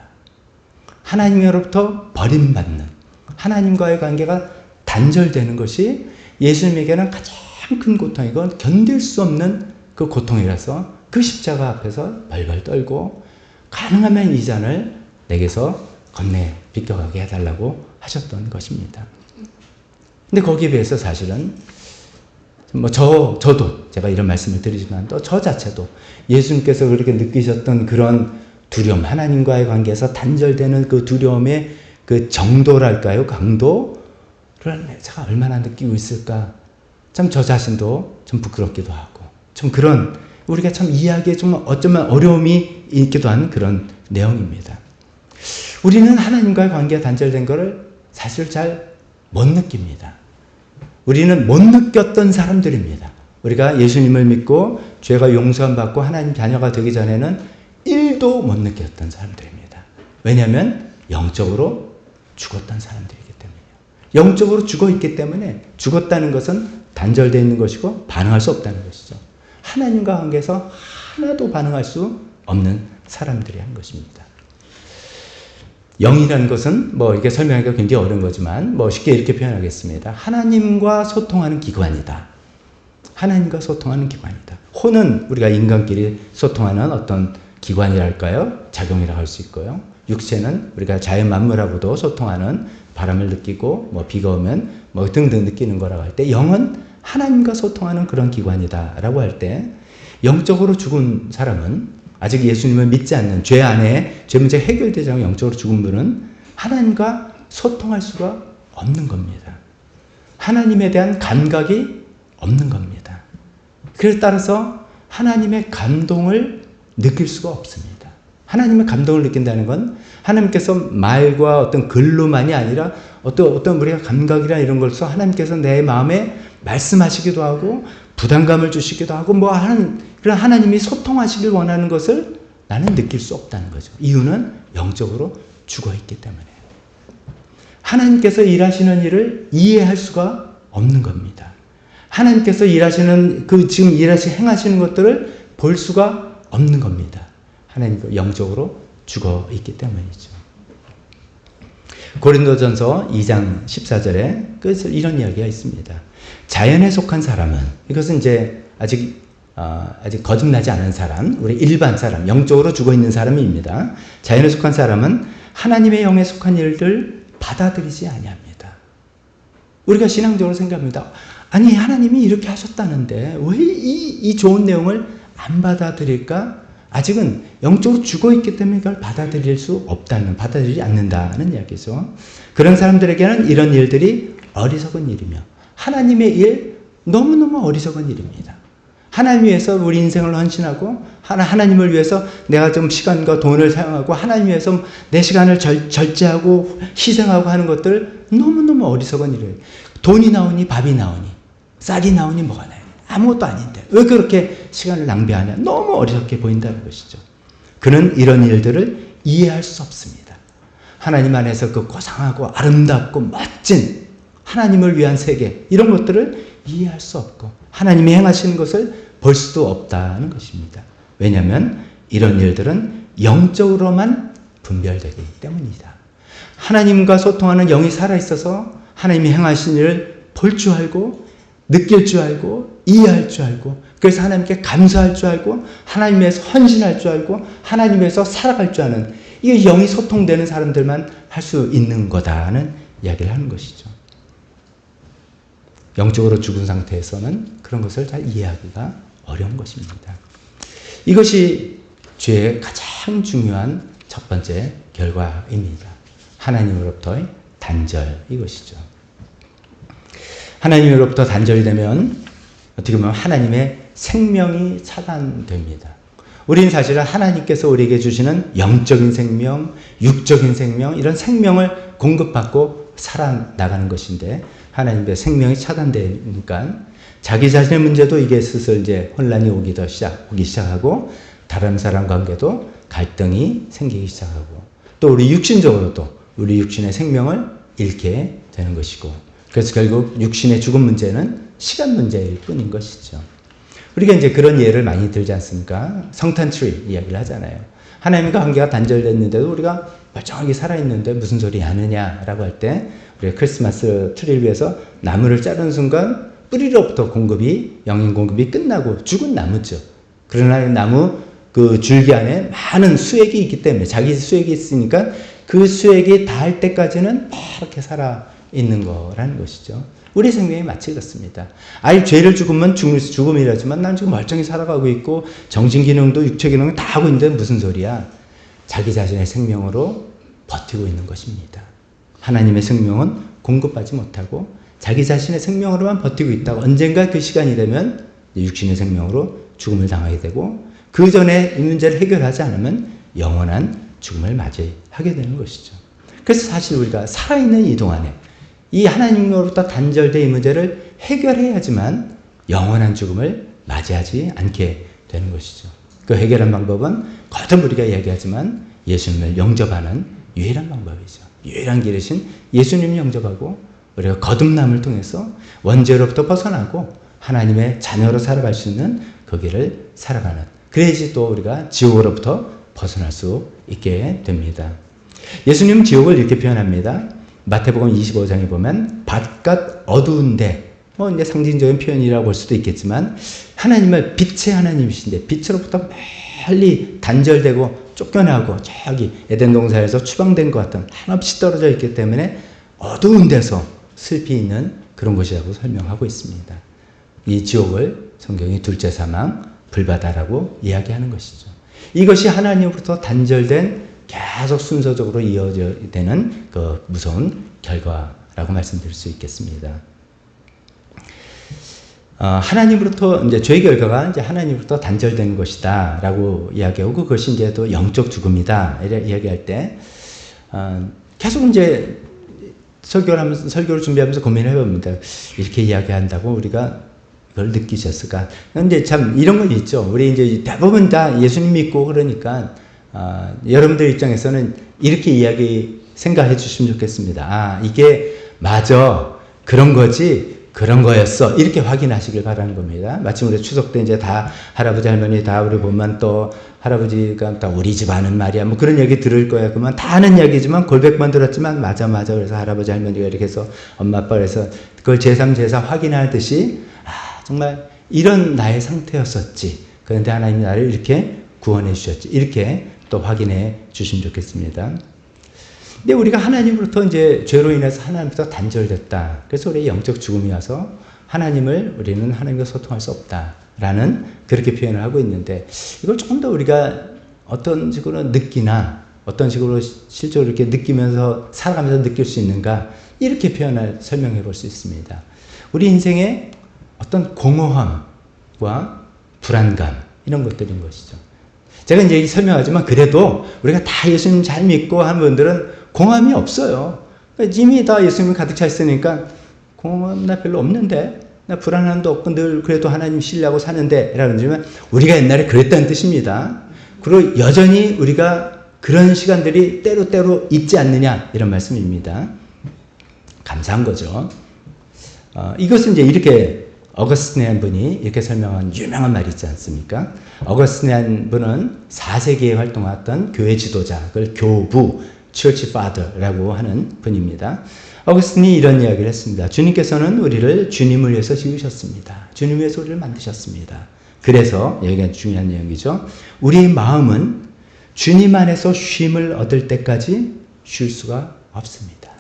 하나님으로부터 버림받는, 하나님과의 관계가 단절되는 것이 예수님에게는 가장 큰 고통이고 견딜 수 없는 그 고통이라서 그 십자가 앞에서 벌벌 떨고 가능하면 이 잔을 내게서 건네 비껴가게 해달라고 하셨던 것입니다. 근데 거기에 비해서 사실은 저도 제가 이런 말씀을 드리지만 또 저 자체도 예수님께서 그렇게 느끼셨던 그런 두려움, 하나님과의 관계에서 단절되는 그 두려움의 그 정도랄까요? 강도를 제가 얼마나 느끼고 있을까? 참 저 자신도 좀 부끄럽기도 하고 좀 그런 우리가 참 이해하기에 좀 어쩌면 어려움이 있기도 한 그런 내용입니다. 우리는 하나님과의 관계가 단절된 것을 사실 잘 못 느낍니다. 우리는 못 느꼈던 사람들입니다. 우리가 예수님을 믿고 죄가 용서함 받고 하나님 자녀가 되기 전에는 1도 못 느꼈던 사람들입니다. 왜냐하면 영적으로 죽었던 사람들이기 때문이에요. 영적으로 죽어있기 때문에 죽었다는 것은 단절되어 있는 것이고 반응할 수 없다는 것이죠. 하나님과 관계에서 하나도 반응할 수 없는 사람들이 한 것입니다. 영이라는 것은 이게 설명하기가 굉장히 어려운 거지만 쉽게 이렇게 표현하겠습니다. 하나님과 소통하는 기관이다. 하나님과 소통하는 기관이다. 혼은 우리가 인간끼리 소통하는 어떤 기관이랄까요? 작용이라고 할 수 있고요. 육체는 우리가 자연 만물하고도 소통하는 바람을 느끼고 비가 오면 등등 느끼는 거라고 할 때 영은 하나님과 소통하는 그런 기관이다라고 할 때 영적으로 죽은 사람은 아직 예수님을 믿지 않는 죄 안에 죄 문제 해결되지 않고 영적으로 죽은 분은 하나님과 소통할 수가 없는 겁니다. 하나님에 대한 감각이 없는 겁니다. 그래서 따라서 하나님의 감동을 느낄 수가 없습니다. 하나님의 감동을 느낀다는 건 하나님께서 말과 어떤 글로만이 아니라 어떤 우리가 감각이나 이런 걸서 하나님께서 내 마음에 말씀하시기도 하고 부담감을 주시기도 하고 그런 하나님이 소통하시길 원하는 것을 나는 느낄 수 없다는 거죠. 이유는 영적으로 죽어있기 때문에. 하나님께서 일하시는 일을 이해할 수가 없는 겁니다. 하나님께서 일하시는 지금 행하시는 것들을 볼 수가 없는 겁니다. 하나님께서 영적으로 죽어있기 때문이죠. 고린도전서 2장 14절에 그래서 이런 이야기가 있습니다. 자연에 속한 사람은 이것은 이제 아직 거듭나지 않은 사람, 우리 일반 사람, 영적으로 죽어있는 사람입니다. 자연에 속한 사람은 하나님의 영에 속한 일들 받아들이지 아니합니다. 우리가 신앙적으로 생각합니다. 아니 하나님이 이렇게 하셨다는데 왜 이 좋은 내용을 안 받아들일까? 아직은 영적으로 죽어있기 때문에 이걸 받아들이지 않는다는 이야기죠. 그런 사람들에게는 이런 일들이 어리석은 일이며 하나님의 일 너무너무 어리석은 일입니다. 하나님 위해서 우리 인생을 헌신하고 하나님을 위해서 내가 좀 시간과 돈을 사용하고 하나님 위해서 내 시간을 절제하고 희생하고 하는 것들 너무너무 어리석은 일이에요. 돈이 나오니 밥이 나오니 쌀이 나오니 뭐가 나오니 아무것도 아닌데 왜 그렇게 시간을 낭비하냐. 너무 어리석게 보인다는 것이죠. 그는 이런 일들을 이해할 수 없습니다. 하나님 안에서 그 고상하고 아름답고 멋진 하나님을 위한 세계 이런 것들을 이해할 수 없고 하나님이 행하시는 것을 볼 수도 없다는 것입니다. 왜냐하면 이런 일들은 영적으로만 분별되기 때문이다. 하나님과 소통하는 영이 살아있어서 하나님이 행하신 일을 볼 줄 알고 느낄 줄 알고 이해할 줄 알고 그래서 하나님께 감사할 줄 알고 하나님에서 헌신할 줄 알고 하나님에서 살아갈 줄 아는 이게 영이 소통되는 사람들만 할 수 있는 거다는 이야기를 하는 것이죠. 영적으로 죽은 상태에서는 그런 것을 잘 이해하기가 어려운 것입니다. 이것이 죄의 가장 중요한 첫 번째 결과입니다. 하나님으로부터의 단절 이것이죠. 하나님으로부터 단절이 되면 어떻게 보면 하나님의 생명이 차단됩니다. 우리는 사실은 하나님께서 우리에게 주시는 영적인 생명, 육적인 생명 이런 생명을 공급받고 살아나가는 것인데 하나님의 생명이 차단되니까 자기 자신의 문제도 이게 슬슬 이제 혼란이 오기 시작하고 다른 사람 관계도 갈등이 생기기 시작하고 또 우리 육신적으로도 우리 육신의 생명을 잃게 되는 것이고 그래서 결국 육신의 죽음 문제는 시간 문제일 뿐인 것이죠. 우리가 이제 그런 예를 많이 들지 않습니까? 성탄트리 이야기를 하잖아요. 하나님과 관계가 단절됐는데도 우리가 멀쩡하게 살아있는데 무슨 소리 하느냐라고 할 때 우리가 크리스마스 트리를 위해서 나무를 자르는 순간 뿌리로부터 영양 공급이 끝나고 죽은 나무죠. 그러나 나무 그 줄기 안에 많은 수액이 있기 때문에 자기 수액이 있으니까 그 수액이 닿을 때까지는 이렇게 살아있는 거라는 것이죠. 우리 생명이 마치 그렇습니다. 아이 죄를 죽으면 죽음이라지만 난 지금 멀쩡히 살아가고 있고 정신기능도 육체기능도 다 하고 있는데 무슨 소리야. 자기 자신의 생명으로 버티고 있는 것입니다. 하나님의 생명은 공급받지 못하고 자기 자신의 생명으로만 버티고 있다가 언젠가 그 시간이 되면 육신의 생명으로 죽음을 당하게 되고 그 전에 이 문제를 해결하지 않으면 영원한 죽음을 맞이하게 되는 것이죠. 그래서 사실 우리가 살아있는 이 동안에 이 하나님으로부터 단절된 이 문제를 해결해야지만 영원한 죽음을 맞이하지 않게 되는 것이죠. 그 해결한 방법은 거듭 우리가 이야기하지만 예수님을 영접하는 유일한 방법이죠. 유일한 길이신 예수님을 영접하고 우리가 거듭남을 통해서 원죄로부터 벗어나고 하나님의 자녀로 살아갈 수 있는 그 길을 살아가는 그래야지 또 우리가 지옥으로부터 벗어날 수 있게 됩니다. 예수님은 지옥을 이렇게 표현합니다. 마태복음 25장에 보면 바깥 어두운데 이제 상징적인 표현이라고 볼 수도 있겠지만 하나님을 빛의 하나님이신데 빛으로부터 멀리 단절되고 쫓겨나고 저기 에덴 동산에서 추방된 것 같은 한없이 떨어져 있기 때문에 어두운 데서 슬피 있는 그런 곳이라고 설명하고 있습니다. 이 지옥을 성경이 둘째 사망, 불바다라고 이야기하는 것이죠. 이것이 하나님으로부터 단절된 계속 순서적으로 이어져야 되는 그 무서운 결과라고 말씀드릴 수 있겠습니다. 하나님으로부터 이제 죄의 결과가 이제 하나님으로부터 단절된 것이다라고 이야기하고 그것이 이제 또 영적 죽음이다 이렇게 이야기할 때 계속 이제 설교를 준비하면서 고민을 해봅니다. 이렇게 이야기한다고 우리가 그걸 느끼셨을까? 근데 참 이런 건 있죠. 우리 이제 대부분 다 예수님 믿고 그러니까 여러분들 입장에서는 이렇게 생각해 주시면 좋겠습니다. 이게 맞아. 그런 거지. 그런 거였어. 이렇게 확인하시길 바라는 겁니다. 마침 우리 추석 때 이제 다 할아버지 할머니 다 우리 보면 또 할아버지가 다 우리 집 아는 말이야. 뭐 그런 얘기 들을 거야. 그러면 다 아는 이야기지만 골백만 들었지만 맞아. 그래서 할아버지 할머니가 이렇게 해서 엄마 아빠 그래서 그걸 제3 제사 확인하듯이 정말 이런 나의 상태였었지. 그런데 하나님이 나를 이렇게 구원해 주셨지. 이렇게 또 확인해 주시면 좋겠습니다. 근데 우리가 하나님으로부터 이제 죄로 인해서 하나님부터 단절됐다. 그래서 우리의 영적 죽음이 와서 우리는 하나님과 소통할 수 없다라는 그렇게 표현을 하고 있는데 이걸 조금 더 우리가 어떤 식으로 느끼나 어떤 식으로 실제로 이렇게 느끼면서 살아가면서 느낄 수 있는가 이렇게 설명해 볼 수 있습니다. 우리 인생에 어떤 공허함과 불안감 이런 것들인 것이죠. 제가 이제 설명하지만 그래도 우리가 다 예수님 잘 믿고 하는 분들은 공허함이 없어요. 이미 다 예수님 가득 차 있으니까 공허함 나 별로 없는데 나 불안함도 없고 늘 그래도 하나님 신뢰하고 사는데 라는 점은 우리가 옛날에 그랬다는 뜻입니다. 그리고 여전히 우리가 그런 시간들이 때로 있지 않느냐 이런 말씀입니다. 감사한 거죠. 이것은 이제 이렇게 어거스틴이라는 분이 이렇게 설명한 유명한 말이 있지 않습니까? 어거스틴이라는 분은 4세기에 활동했던 교회 지도자, 그걸 교부, Church Father라고 하는 분입니다. 어거스틴이 이런 이야기를 했습니다. 주님께서는 우리를 주님을 위해서 지으셨습니다. 주님 위해서 우리를 만드셨습니다. 그래서 여기가 중요한 내용이죠. 우리 마음은 주님 안에서 쉼을 얻을 때까지 쉴 수가 없습니다.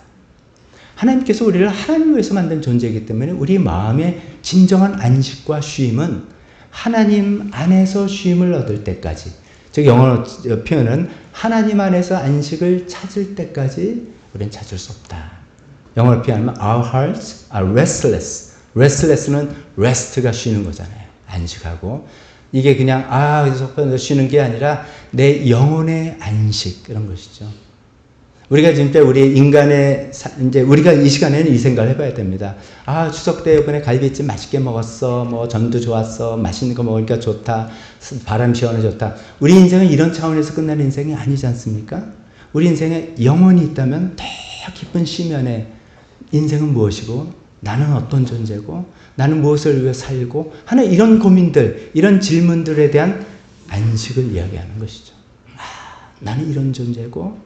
하나님께서 우리를 하나님 위해서 만든 존재이기 때문에 우리 마음의 진정한 안식과 쉼은 하나님 안에서 쉼을 얻을 때까지, 즉 영어로 표현은 하나님 안에서 안식을 찾을 때까지 우리는 찾을 수 없다. 영어로 표현하면 our hearts are restless. restless는 rest가 쉬는 거잖아요. 안식하고 이게 그냥 그래서 쉬는 게 아니라 내 영혼의 안식 그런 것이죠. 우리가 진짜 우리 인간의 이제 우리가 이 시간에는 이 생각을 해봐야 됩니다. 아, 추석 때 이번에 갈비찜 맛있게 먹었어. 뭐 전도 좋았어. 맛있는 거 먹으니까 좋다. 바람 시원해 좋다. 우리 인생은 이런 차원에서 끝나는 인생이 아니지 않습니까? 우리 인생에 영혼이 있다면 더 깊은 시면에 인생은 무엇이고 나는 어떤 존재고 나는 무엇을 위해 살고 하는 이런 고민들, 이런 질문들에 대한 안식을 이야기하는 것이죠. 아, 나는 이런 존재고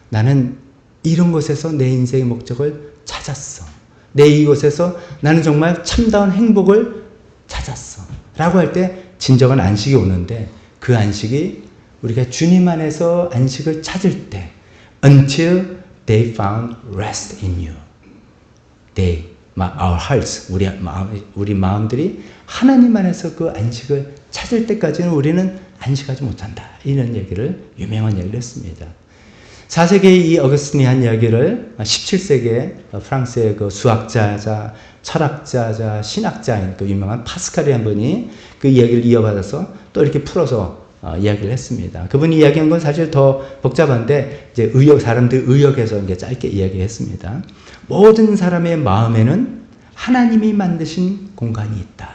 나는 이런 곳에서 내 인생의 목적을 찾았어. 내 이곳에서 나는 정말 참다운 행복을 찾았어. 라고 할 때 진정한 안식이 오는데 그 안식이 우리가 주님 안에서 안식을 찾을 때 until they found rest in you. our hearts, 우리 마음들이 하나님 안에서 그 안식을 찾을 때까지는 우리는 안식하지 못한다. 이런 얘기를, 유명한 얘기를 했습니다. 4세기의 이 어거스틴이 한 이야기를 17세기에 프랑스의 그 수학자자, 철학자자, 신학자인 그 유명한 파스칼이 한 분이 그 이야기를 이어받아서 또 이렇게 풀어서 이야기를 했습니다. 그분이 이야기한 건 사실 더 복잡한데 이제 사람들 의역해서 이제 짧게 이야기했습니다. 모든 사람의 마음에는 하나님이 만드신 공간이 있다.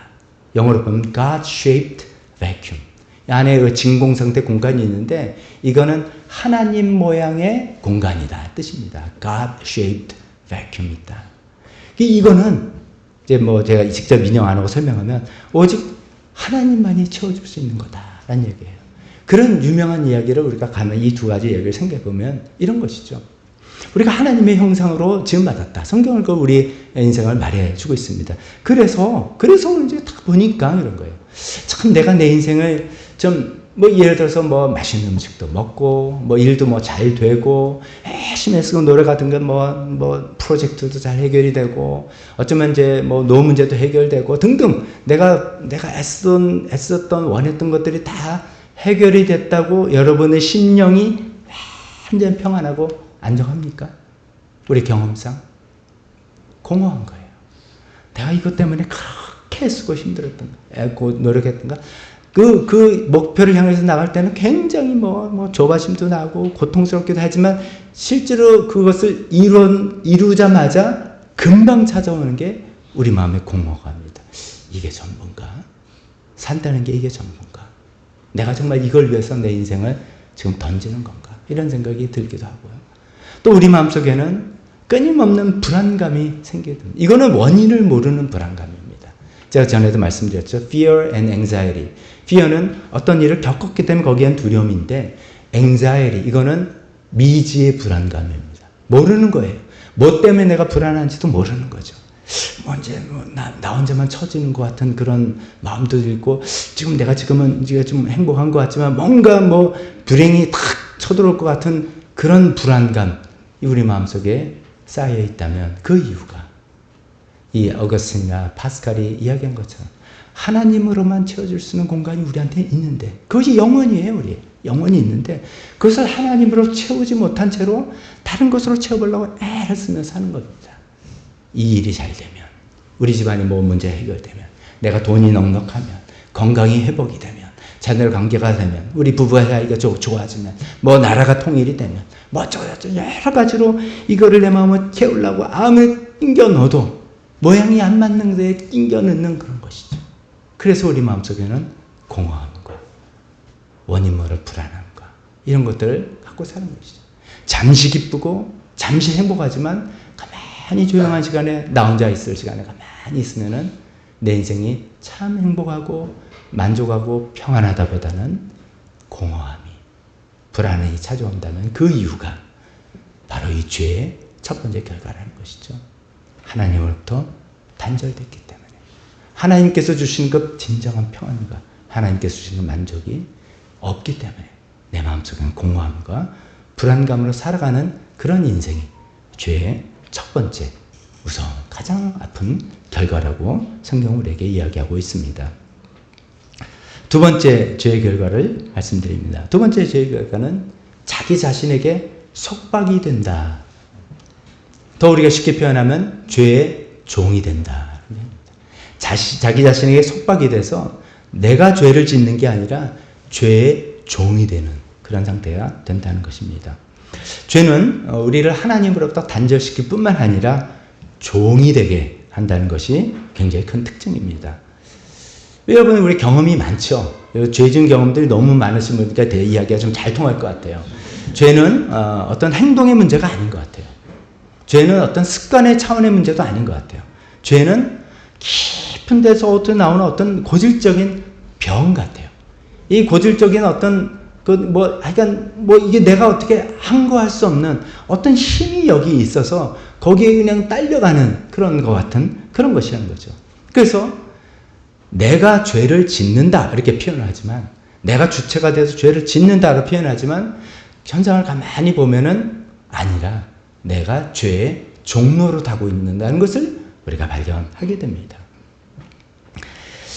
영어로 보면 God-shaped vacuum. 안에 그 진공상태 공간이 있는데 이거는 하나님 모양의 공간이다 뜻입니다. God-shaped vacuum 있다. 이거는 이제 뭐 제가 직접 인용 안 하고 설명하면 오직 하나님만이 채워줄 수 있는 거다라는 얘기예요. 그런 유명한 이야기를 우리가 가만히 이 두 가지 얘기를 생각해 보면 이런 것이죠. 우리가 하나님의 형상으로 지음받았다. 성경을 우리 인생을 말해주고 있습니다. 그래서 이제 딱 보니까 이런 거예요. 참 내가 내 인생을 좀 뭐 예를 들어서 뭐 맛있는 음식도 먹고 뭐 일도 뭐 잘 되고 열심히 해서 노래 같은 건 뭐 프로젝트도 잘 해결이 되고 어쩌면 이제 뭐 노 문제도 해결되고 등등 내가 애썼던 원했던 것들이 다 해결이 됐다고 여러분의 심령이 완전 평안하고 안정합니까? 우리 경험상 공허한 거예요. 내가 이것 때문에 그렇게 애쓰고 힘들었던 거, 노력했던가? 그 목표를 향해서 나갈 때는 굉장히 뭐 조바심도 나고 고통스럽기도 하지만 실제로 그것을 이루자마자 금방 찾아오는 게 우리 마음의 공허감입니다. 이게 전부인가? 산다는 게 이게 전부인가? 내가 정말 이걸 위해서 내 인생을 지금 던지는 건가? 이런 생각이 들기도 하고요. 또 우리 마음속에는 끊임없는 불안감이 생기는, 이거는 원인을 모르는 불안감입니다. 제가 전에도 말씀드렸죠. Fear and anxiety. Fear는 어떤 일을 겪었기 때문에 거기엔 두려움인데 anxiety, 이거는 미지의 불안감입니다. 모르는 거예요. 뭐 때문에 내가 불안한지도 모르는 거죠. 나 혼자만 처지는 것 같은 그런 마음도 들고 지금 내가 지금은 좀 행복한 것 같지만 뭔가 뭐 불행이 탁 쳐들어올 것 같은 그런 불안감, 우리 마음속에 쌓여 있다면 그 이유가 이 어거스틴이나 파스칼이 이야기한 것처럼 하나님으로만 채워줄 수 있는 공간이 우리한테 있는데 그것이 영원이에요. 우리 영원히 있는데 그것을 하나님으로 채우지 못한 채로 다른 것으로 채워보려고 애를 쓰면서 사는 겁니다. 이 일이 잘 되면, 우리 집안이 뭐 문제 해결되면, 내가 돈이 넉넉하면, 건강이 회복이 되면, 자녀 관계가 되면, 우리 부부의 사이가 좋아지면, 뭐 나라가 통일이 되면, 뭐 어쩌고저쩌고 여러 가지로 이거를 내 마음을 채우려고 아무리 낑겨 넣어도 모양이 안 맞는 데에 낑겨 넣는 그런 것이죠. 그래서 우리 마음속에는 공허함과 원인 모를 불안함과 이런 것들을 갖고 사는 것이죠. 잠시 기쁘고 잠시 행복하지만 가만히 조용한 시간에 나 혼자 있을 시간에 가만히 있으면은 내 인생이 참 행복하고 만족하고 평안하다보다는 공허함이, 불안이 찾아온다면 그 이유가 바로 이 죄의 첫 번째 결과라는 것이죠. 하나님으로부터 단절됐기 때문에 하나님께서 주시는 그 진정한 평안과 하나님께서 주시는 만족이 없기 때문에 내 마음속에는 공허함과 불안감으로 살아가는 그런 인생이 죄의 첫 번째 무서운 가장 아픈 결과라고 성경은 우리에게 이야기하고 있습니다. 두 번째 죄의 결과를 말씀드립니다. 두 번째 죄의 결과는 자기 자신에게 속박이 된다. 더 우리가 쉽게 표현하면 죄의 종이 된다. 자기 자신에게 속박이 돼서 내가 죄를 짓는 게 아니라 죄의 종이 되는 그런 상태가 된다는 것입니다. 죄는 우리를 하나님으로부터 단절시킬 뿐만 아니라 종이 되게 한다는 것이 굉장히 큰 특징입니다. 여러분, 우리 경험이 많죠. 죄진 경험들이 너무 많으신 분들과 대 이야기가 좀 잘 통할 것 같아요. 죄는 어떤 행동의 문제가 아닌 것 같아요. 죄는 어떤 습관의 차원의 문제도 아닌 것 같아요. 죄는 깊은 데서부터 나오는 어떤 고질적인 병 같아요. 이 고질적인 어떤 이게 내가 어떻게 항거할 수 없는 어떤 힘이 여기 있어서 거기에 그냥 딸려가는 그런 것 같은 그런 것이라는 거죠. 그래서 내가 죄를 짓는다 이렇게 표현을 하지만, 내가 주체가 돼서 죄를 짓는다고 표현하지만, 현상을 가만히 보면은 아니라 내가 죄의 종로로 타고 있는다는 것을 우리가 발견하게 됩니다.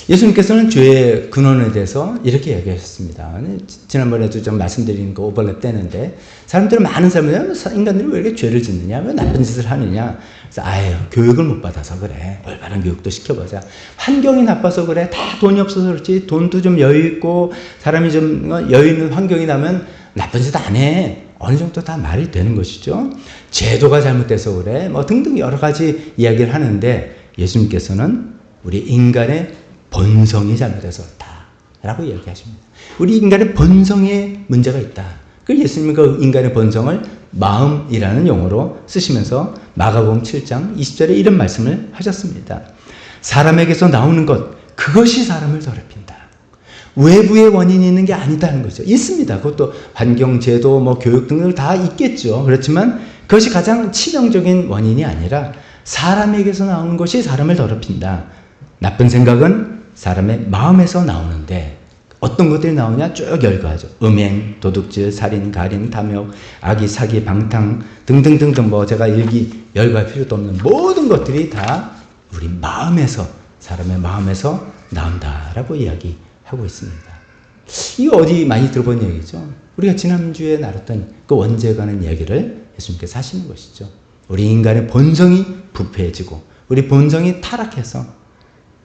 예수님께서는 죄의 근원에 대해서 이렇게 얘기하셨습니다. 지난번에도 좀 말씀드린 거 오버랩 되는데, 사람들은, 많은 사람들은 인간들이 왜 이렇게 죄를 짓느냐, 왜 나쁜 짓을 하느냐. 그래서 교육을 못 받아서 그래. 올바른 교육도 시켜보자. 환경이 나빠서 그래. 다 돈이 없어서 그렇지. 돈도 좀 여유 있고 사람이 좀 여유 있는 환경이 나면 나쁜 짓 안 해. 어느 정도 다 말이 되는 것이죠. 제도가 잘못돼서 그래. 등등 여러 가지 이야기를 하는데, 예수님께서는 우리 인간의 본성이 잘못해서 그렇다라고 이야기하십니다. 우리 인간의 본성에 문제가 있다. 그 예수님은 그 인간의 본성을 마음이라는 용어로 쓰시면서 마가복음 7장 20절에 이런 말씀을 하셨습니다. 사람에게서 나오는 것, 그것이 사람을 더럽힌다. 외부의 원인이 있는 게 아니다는 거죠. 있습니다. 그것도 환경, 제도, 교육 등등 다 있겠죠. 그렇지만 그것이 가장 치명적인 원인이 아니라 사람에게서 나오는 것이 사람을 더럽힌다. 나쁜 생각은 사람의 마음에서 나오는데 어떤 것들이 나오냐 쭉 열거하죠. 음행, 도둑질, 살인, 가린, 탐욕, 악의, 사기, 방탕 등등등등 제가 열거할 필요도 없는 모든 것들이 다 우리 마음에서, 사람의 마음에서 나온다라고 이야기하고 있습니다. 이거 어디 많이 들어본 얘기죠. 우리가 지난주에 나눴던 그 원죄에 관한 이야기를 예수님께서 하시는 것이죠. 우리 인간의 본성이 부패해지고 우리 본성이 타락해서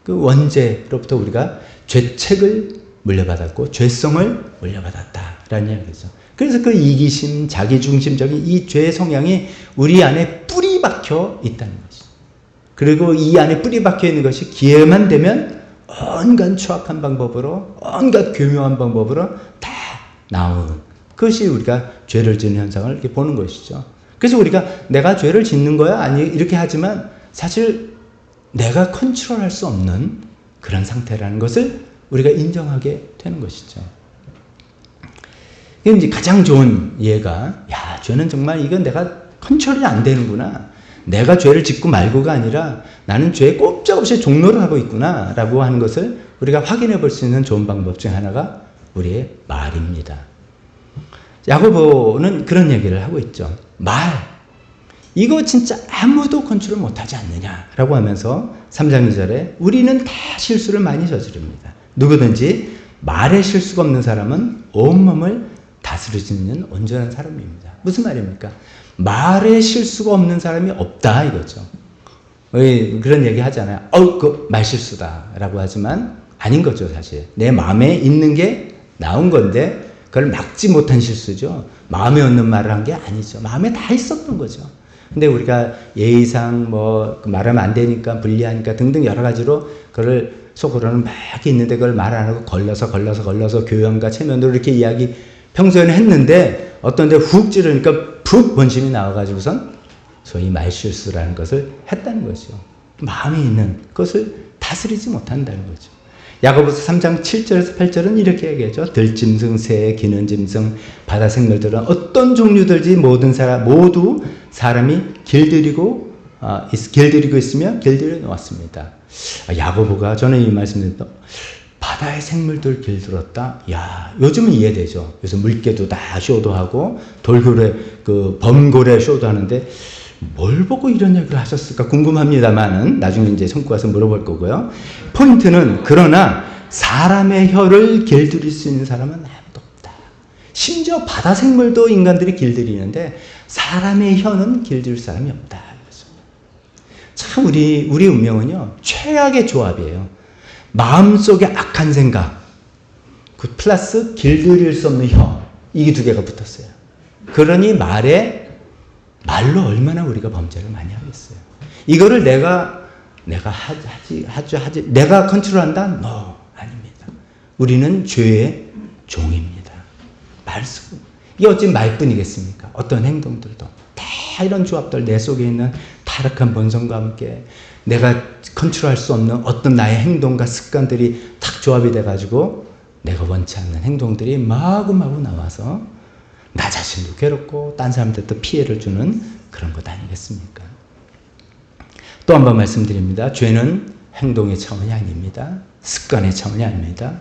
그 원죄로부터 우리가 죄책을 물려받았고 죄성을 물려받았다라는 이야기죠. 그래서 그 이기심, 자기중심적인 이 죄의 성향이 우리 안에 뿌리 박혀 있다는 것이죠. 그리고 이 안에 뿌리 박혀 있는 것이 기회만 되면 온갖 추악한 방법으로, 온갖 교묘한 방법으로 다 나오는 그것이 우리가 죄를 짓는 현상을 이렇게 보는 것이죠. 그래서 우리가 내가 죄를 짓는 거야? 아니, 이렇게 하지만 사실 내가 컨트롤할 수 없는 그런 상태라는 것을 우리가 인정하게 되는 것이죠. 이제 가장 좋은 예가, 죄는 정말 이건 내가 컨트롤이 안 되는구나. 내가 죄를 짓고 말고가 아니라 나는 죄에 꼼짝없이 종로를 하고 있구나 라고 하는 것을 우리가 확인해 볼 수 있는 좋은 방법 중 하나가 우리의 말입니다. 야고보는 그런 얘기를 하고 있죠. 이거 진짜 아무도 컨트롤 못하지 않느냐라고 하면서 3장 2절에 우리는 다 실수를 많이 저지릅니다. 누구든지 말에 실수가 없는 사람은 온몸을 다스릴 수 있는 온전한 사람입니다. 무슨 말입니까? 말에 실수가 없는 사람이 없다 이거죠. 그런 얘기 하잖아요. 그 말실수다 라고 하지만 아닌 거죠. 사실 내 마음에 있는 게 나온 건데 그걸 막지 못한 실수죠. 마음에 없는 말을 한 게 아니죠. 마음에 다 있었던 거죠. 근데 우리가 예의상 말하면 안 되니까 불리하니까 등등 여러 가지로 그걸 속으로는 막 있는데 그걸 말 안 하고 걸러서 교양과 체면으로 이렇게 이야기 평소에는 했는데 어떤 데 훅 찌르니까 푹 본심이 나와가지고선 소위 말실수라는 것을 했다는 거죠. 마음에 있는 것을 다스리지 못한다는 거죠. 야고보서 3장 7절에서 8절은 이렇게 얘기하죠. 들짐승, 새, 기는 짐승, 바다 생물들은 어떤 종류들지 모두 사람이 길들이고 있으며 길들여 놓았습니다. 야고보가 저는 이 말씀을 듣고 바다의 생물들 길들었다. 요즘은 이해되죠. 그래서 물개도 다 쇼도하고 돌고래, 범고래 쇼도하는데 뭘 보고 이런 얘기를 하셨을까 궁금합니다만은 나중에 이제 손고 가서 물어볼 거고요. 포인트는 그러나 사람의 혀를 길들일 수 있는 사람은 아무도 없다. 심지어 바다 생물도 인간들이 길들이는데 사람의 혀는 길들일 사람이 없다. 참 우리 운명은요 최악의 조합이에요. 마음속에 악한 생각 플러스 길들일 수 없는 혀, 이게 두 개가 붙었어요. 그러니 말로 얼마나 우리가 범죄를 많이 하겠어요. 이거를 내가 내가 컨트롤한다? No, 아닙니다. 우리는 죄의 종입니다. 말씀. 이게 어찌 말뿐이겠습니까? 어떤 행동들도 다 이런 조합들 내 속에 있는 타락한 본성과 함께 내가 컨트롤할 수 없는 어떤 나의 행동과 습관들이 탁 조합이 돼가지고 내가 원치 않는 행동들이 마구마구 나와서 나 자신도 괴롭고 딴 사람들도 피해를 주는 그런 것 아니겠습니까? 또 한 번 말씀드립니다. 죄는 행동의 차원이 아닙니다. 습관의 차원이 아닙니다.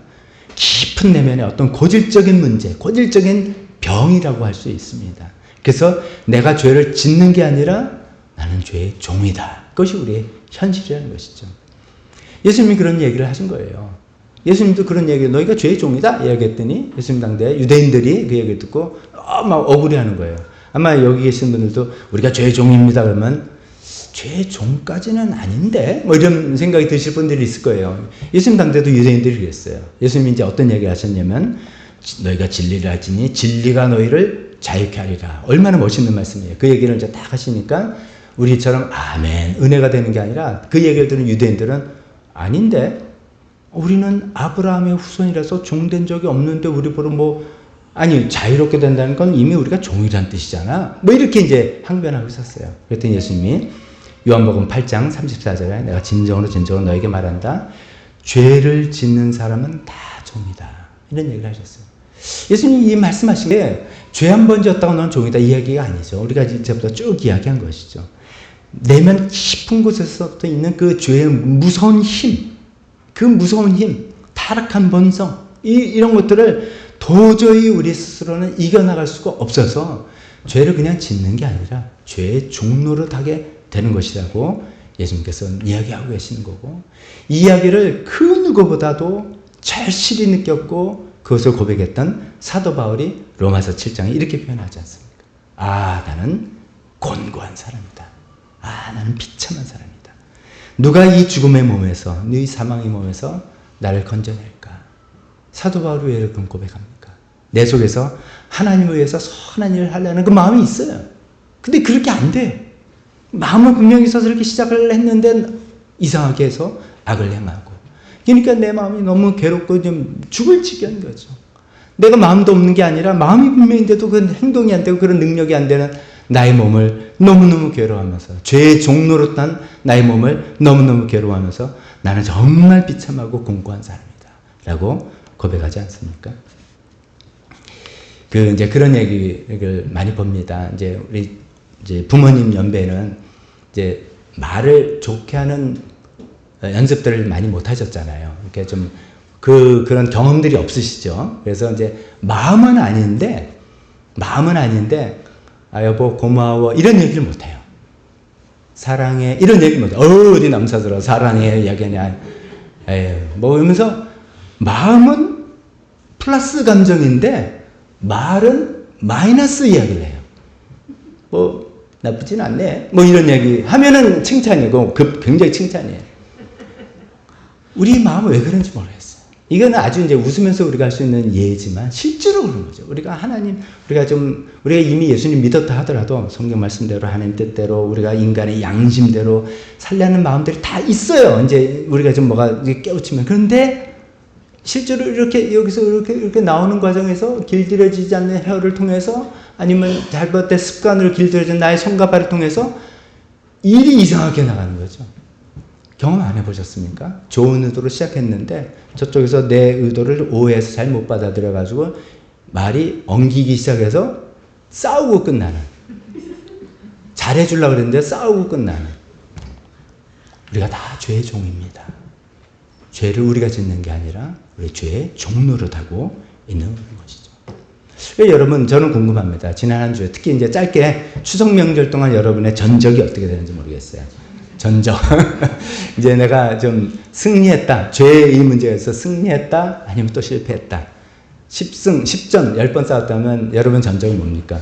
깊은 내면의 어떤 고질적인 문제, 고질적인 병이라고 할 수 있습니다. 그래서 내가 죄를 짓는 게 아니라 나는 죄의 종이다. 그것이 우리의 현실이라는 것이죠. 예수님이 그런 얘기를 하신 거예요. 예수님도 그런 얘기를 너희가 죄의 종이다 이야기했더니 예수님 당대에 유대인들이 그 얘기를 듣고 막 억울해하는 거예요. 아마 여기 계신 분들도 우리가 죄의 종입니다 그러면 죄의 종까지는 아닌데 뭐 이런 생각이 드실 분들이 있을 거예요. 예수님 당대도 유대인들이 그랬어요. 예수님이 이제 어떤 얘기를 하셨냐면 너희가 진리를 알지니 진리가 너희를 자유케 하리라. 얼마나 멋있는 말씀이에요. 그 얘기를 이제 딱 하시니까 우리처럼 아멘 은혜가 되는 게 아니라 그 얘기를 들은 유대인들은 아닌데 우리는 아브라함의 후손이라서 종된 적이 없는데 우리 보러 아니 자유롭게 된다는 건 이미 우리가 종이란 뜻이잖아. 이렇게 이제 항변하고 있었어요. 그랬더니 예수님이 요한복음 8장 34절에 내가 진정으로 너에게 말한다. 죄를 짓는 사람은 다 종이다. 이런 얘기를 하셨어요. 예수님이 이 말씀하신 게 죄 한 번 지었다고 넌 종이다 이 이야기가 아니죠. 우리가 이제부터 쭉 이야기한 것이죠. 내면 깊은 곳에서부터 있는 그 죄의 무서운 힘, 그 무서운 힘, 타락한 본성 이런 것들을 도저히 우리 스스로는 이겨나갈 수가 없어서 죄를 그냥 짓는 게 아니라 죄의 종노릇하게 되는 것이라고 예수님께서 이야기하고 계시는 거고 이 이야기를 그 누구보다도 절실히 느꼈고 그것을 고백했던 사도 바울이 로마서 7장에 이렇게 표현하지 않습니까? 아 나는 곤고한 사람이다. 아 나는 비참한 사람이다. 누가 이 죽음의 몸에서 이 사망의 몸에서 나를 건져낼까? 사도 바울이 왜 이렇게 고백합니까? 내 속에서 하나님을 위해서 선한 일을 하려는 그 마음이 있어요. 근데 그렇게 안 돼. 마음은 분명히 있어서 이렇게 시작을 했는데 이상하게 해서 악을 행하고 그러니까 내 마음이 너무 괴롭고 좀 죽을 지경인 거죠. 내가 마음도 없는 게 아니라 마음이 분명인데도 그 행동이 안 되고 그런 능력이 안 되는 나의 몸을 너무너무 괴로워하면서 죄의 종노릇한 나의 몸을 너무너무 괴로워하면서 나는 정말 비참하고 공고한 사람이다 라고 고백하지 않습니까? 이제 그런 얘기를 많이 봅니다. 우리 부모님 연배는 이제 말을 좋게 하는 연습들을 많이 못 하셨잖아요. 이렇게 좀 그런 경험들이 없으시죠. 그래서 이제 마음은 아닌데 아 여보 고마워 이런 얘기를 못 해요. 사랑해 이런 얘기 못 해요. 어디 남사스러워 사랑해 이야기하냐. 이러면서 마음은 플러스 감정인데 말은 마이너스 이야기를 해요. 나쁘진 않네. 이런 얘기 하면은 칭찬이고 굉장히 칭찬이에요. 우리 마음은 왜 그런지 모르겠어요. 이거는 아주 이제 웃으면서 우리가 할 수 있는 예지만 실제로 그런 거죠. 우리가 우리가 이미 예수님 믿었다 하더라도 성경 말씀대로 하나님 뜻대로 우리가 인간의 양심대로 살려는 마음들이 다 있어요. 이제 우리가 좀 뭐가 깨우치면. 그런데 실제로 여기서 이렇게 나오는 과정에서 길들여지지 않는 혀를 통해서 아니면 잘못된 습관으로 길들여진 나의 손과 발을 통해서 일이 이상하게 나가는 거죠. 경험 안 해보셨습니까? 좋은 의도로 시작했는데 저쪽에서 내 의도를 오해해서 잘못 받아들여가지고 말이 엉기기 시작해서 싸우고 끝나는. 잘해주려고 그랬는데 싸우고 끝나는. 우리가 다 죄의 종입니다. 죄를 우리가 짓는 게 아니라 우리 죄의 종노릇하고 있는 것이죠. 여러분 저는 궁금합니다. 지난 한 주에 특히 이제 짧게 추석 명절 동안 여러분의 전적이 어떻게 되는지 모르겠어요. 전적. 이제 내가 좀 승리했다. 죄의 이 문제에서 승리했다. 아니면 또 실패했다. 10승, 10전 10번 싸웠다면 여러분 전적이 뭡니까?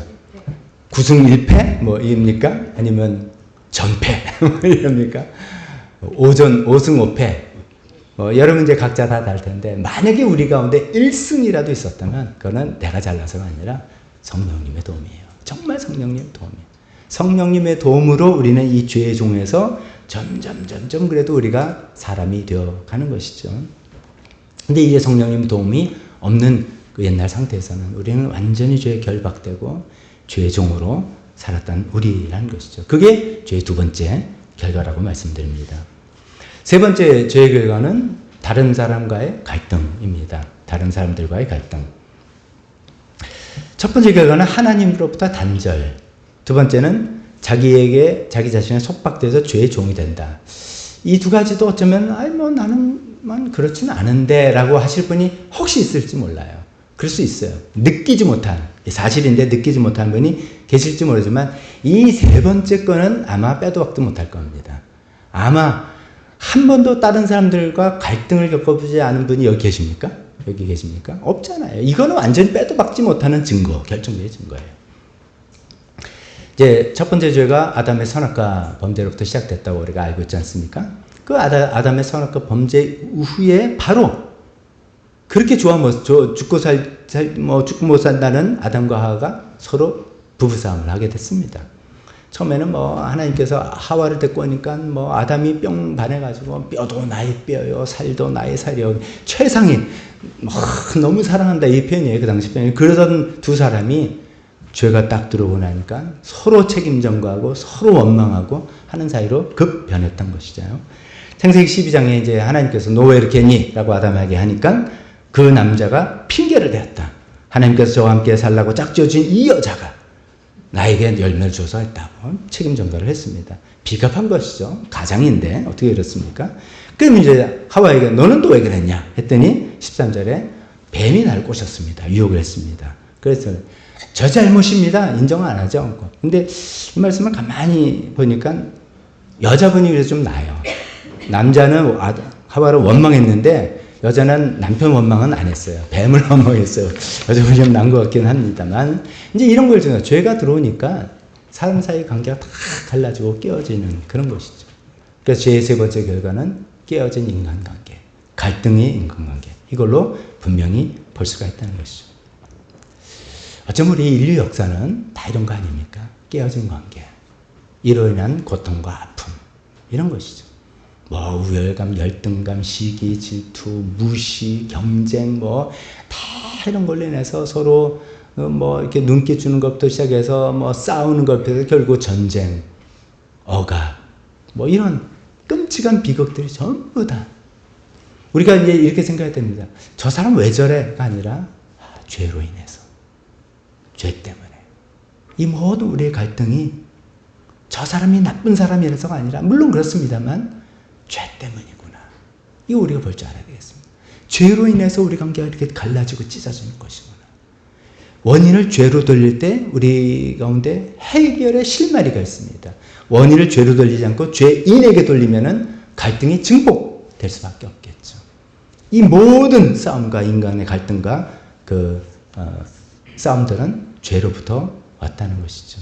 9승 1패? 입니까? 아니면 전패? 이럽니까? 5승 5패. 여러분 이제 각자 다 다를 텐데 만약에 우리 가운데 1승이라도 있었다면 그거는 내가 잘나서가 아니라 성령님의 도움이에요. 정말 성령님의 도움이에요. 성령님의 도움으로 우리는 이 죄의 종에서 점점 그래도 우리가 사람이 되어 가는 것이죠. 근데 이제 성령님 도움이 없는 그 옛날 상태에서는 우리는 완전히 죄에 결박되고 죄의 종으로 살았던 우리라는 것이죠. 그게 죄의 두 번째 결과라고 말씀드립니다. 세 번째 죄의 결과는 다른 사람과의 갈등입니다. 다른 사람들과의 갈등. 첫 번째 결과는 하나님으로부터 단절. 두 번째는 자기 자신의 속박돼서 죄의 종이 된다. 이 두 가지도 어쩌면 나는만 그렇지는 않은데 라고 하실 분이 혹시 있을지 몰라요. 그럴 수 있어요. 느끼지 못한, 사실인데 느끼지 못한 분이 계실지 모르지만 이 세 번째 거는 아마 빼도 박도 못할 겁니다. 아마 한 번도 다른 사람들과 갈등을 겪어보지 않은 분이 여기 계십니까? 여기 계십니까? 없잖아요. 이거는 완전히 빼도 박지 못하는 증거, 결정적인 증거예요. 이제 첫 번째 죄가 아담의 선악과 범죄로부터 시작됐다고 우리가 알고 있지 않습니까? 그 아담의 선악과 범죄 이후에 바로 그렇게 죽고 못 산다는 아담과 하와가 서로 부부싸움을 하게 됐습니다. 처음에는 하나님께서 하와를 데리고 오니까 아담이 뿅 반해가지고 뼈도 나의 뼈요, 살도 나의 살이요. 최상의, 너무 사랑한다 이 표현이에요. 그 당시 표현이. 그러던 두 사람이 죄가 딱 들어오고 나니까 서로 책임전가하고 서로 원망하고 하는 사이로 급 변했던 것이죠. 창세기 12장에 이제 하나님께서 너 왜 이렇게 했니? 라고 아담에게 하니까 그 남자가 핑계를 대었다. 하나님께서 저와 함께 살라고 짝지어준 이 여자가 나에게 열매를 줘서 했다고 책임 전가를 했습니다. 비겁한 것이죠. 가장인데 어떻게 그렇습니까? 그럼 이제 하와에게 너는 또 왜 그랬냐? 했더니 13절에 뱀이 나를 꼬셨습니다. 유혹을 했습니다. 그래서 저 잘못입니다. 인정 안 하죠. 근데 이 말씀을 가만히 보니까 여자분이 그래서 좀 나아요. 남자는 하와를 원망했는데 여자는 남편 원망은 안 했어요. 뱀을 원망했어요. 여자분이 좀 난 것 같긴 합니다만 이제 이런 걸 정말 죄가 들어오니까 사람 사이 관계가 다 갈라지고 깨어지는 그런 것이죠. 그래서 죄의 세 번째 결과는 깨어진 인간관계, 갈등의 인간관계. 이걸로 분명히 볼 수가 있다는 것이죠. 어쩌면 우리 인류 역사는 다 이런 거 아닙니까? 깨어진 관계, 이로 인한 고통과 아픔, 이런 것이죠. 우열감, 열등감, 시기, 질투, 무시, 경쟁, 다 이런 걸로 인해서 서로 이렇게 눈길 주는 것부터 시작해서 싸우는 것부터 결국 전쟁, 억압, 이런 끔찍한 비극들이 전부 다 우리가 이제 이렇게 생각해야 됩니다. 저 사람 왜 저래가 아니라 죄로 인해서, 죄 때문에 이 모든 우리의 갈등이 저 사람이 나쁜 사람이라서가 아니라 물론 그렇습니다만 죄 때문이구나. 이거 우리가 볼 줄 알아야 되겠습니다. 죄로 인해서 우리 관계가 이렇게 갈라지고 찢어지는 것이구나. 원인을 죄로 돌릴 때 우리 가운데 해결의 실마리가 있습니다. 원인을 죄로 돌리지 않고 죄인에게 돌리면은 갈등이 증폭될 수밖에 없겠죠. 이 모든 싸움과 인간의 갈등과 싸움들은 죄로부터 왔다는 것이죠.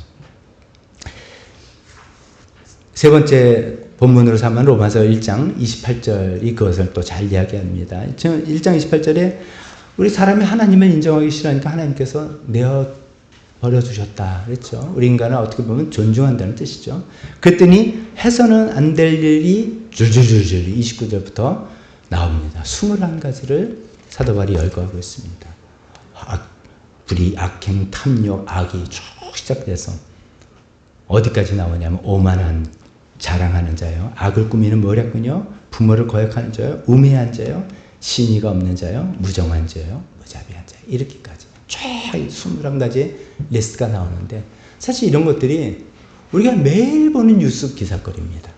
세 번째 본문으로 삼은 로마서 1장 28절이 그것을 또 잘 이야기합니다. 1장 28절에 우리 사람이 하나님을 인정하기 싫으니까 하나님께서 내어 버려두셨다 그랬죠. 우리 인간은 어떻게 보면 존중한다는 뜻이죠. 그랬더니 해서는 안 될 일이 줄줄줄줄 29절부터 나옵니다. 21가지를 사도 바울이 열거하고 있습니다. 불의, 악행, 탐욕, 악이 쭉 시작돼서 어디까지 나오냐면 오만한 자랑하는 자요, 악을 꾸미는 모략군요, 부모를 거역하는 자요, 우매한 자요, 신의가 없는 자요, 무정한 자요, 무자비한 자요, 이렇게까지 쫙 21가지 리스트가 나오는데 사실 이런 것들이 우리가 매일 보는 뉴스 기사거리입니다.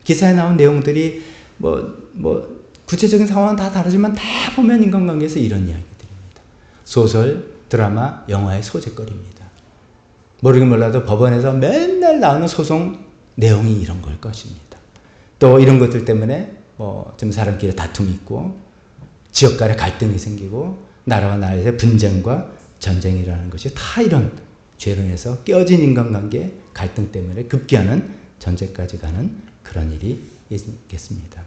기사에 나온 내용들이 구체적인 상황은 다 다르지만 다 보면 인간관계에서 이런 이야기들입니다. 소설, 드라마, 영화의 소재거리입니다. 모르긴 몰라도 법원에서 맨날 나오는 소송 내용이 이런 걸 것입니다. 또 이런 것들 때문에 좀 사람끼리 다툼이 있고 지역 간의 갈등이 생기고 나라와 나라의 분쟁과 전쟁이라는 것이 다 이런 죄로 인해서 깨어진 인간관계 갈등 때문에 급기야는 전쟁까지 가는 그런 일이 있겠습니다.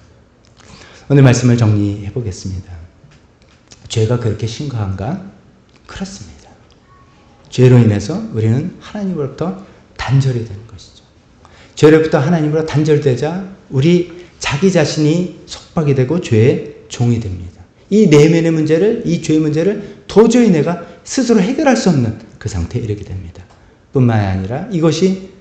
오늘 말씀을 정리해 보겠습니다. 죄가 그렇게 심각한가? 그렇습니다. 죄로 인해서 우리는 하나님으로부터 단절이 되는 것이죠. 죄로부터 하나님으로 단절되자 우리 자기 자신이 속박이 되고 죄의 종이 됩니다. 이 내면의 문제를, 이 죄의 문제를 도저히 내가 스스로 해결할 수 없는 그 상태에 이르게 됩니다. 뿐만 아니라 이것이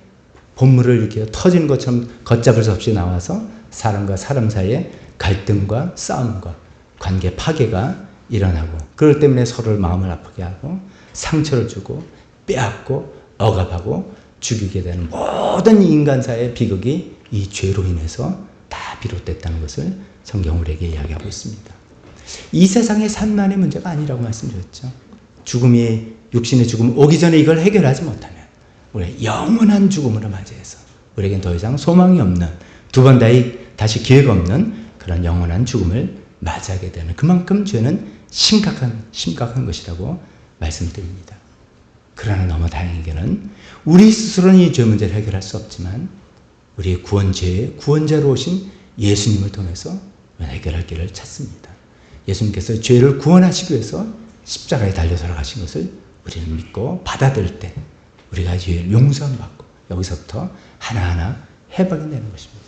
본물을 일으켜 터지는 것처럼 걷잡을 수 없이 나와서 사람과 사람 사이에 갈등과 싸움과 관계 파괴가 일어나고, 그럴 때문에 서로를 마음을 아프게 하고 상처를 주고 빼앗고 억압하고 죽이게 되는 모든 인간사의 비극이 이 죄로 인해서 다 비롯됐다는 것을 성경은 우리에게 이야기하고 있습니다. 이 세상의 산만의 문제가 아니라고 말씀드렸죠. 죽음이, 육신의 죽음 오기 전에 이걸 해결하지 못하면 우리가 영원한 죽음으로 맞이해서 우리에겐 더 이상 소망이 없는, 두 번 다시 기회가 없는 그런 영원한 죽음을 맞이하게 되는, 그만큼 죄는 심각한 것이라고 말씀드립니다. 그러나 너무 다행인 게는 우리 스스로는 이 죄 문제를 해결할 수 없지만 우리의 구원자로 오신 예수님을 통해서 해결할 길을 찾습니다. 예수님께서 죄를 구원하시기 위해서 십자가에 달려 돌아가신 것을 우리는 믿고 받아들일 때 우리가 죄를 용서받고 여기서부터 하나하나 해방이 되는 것입니다.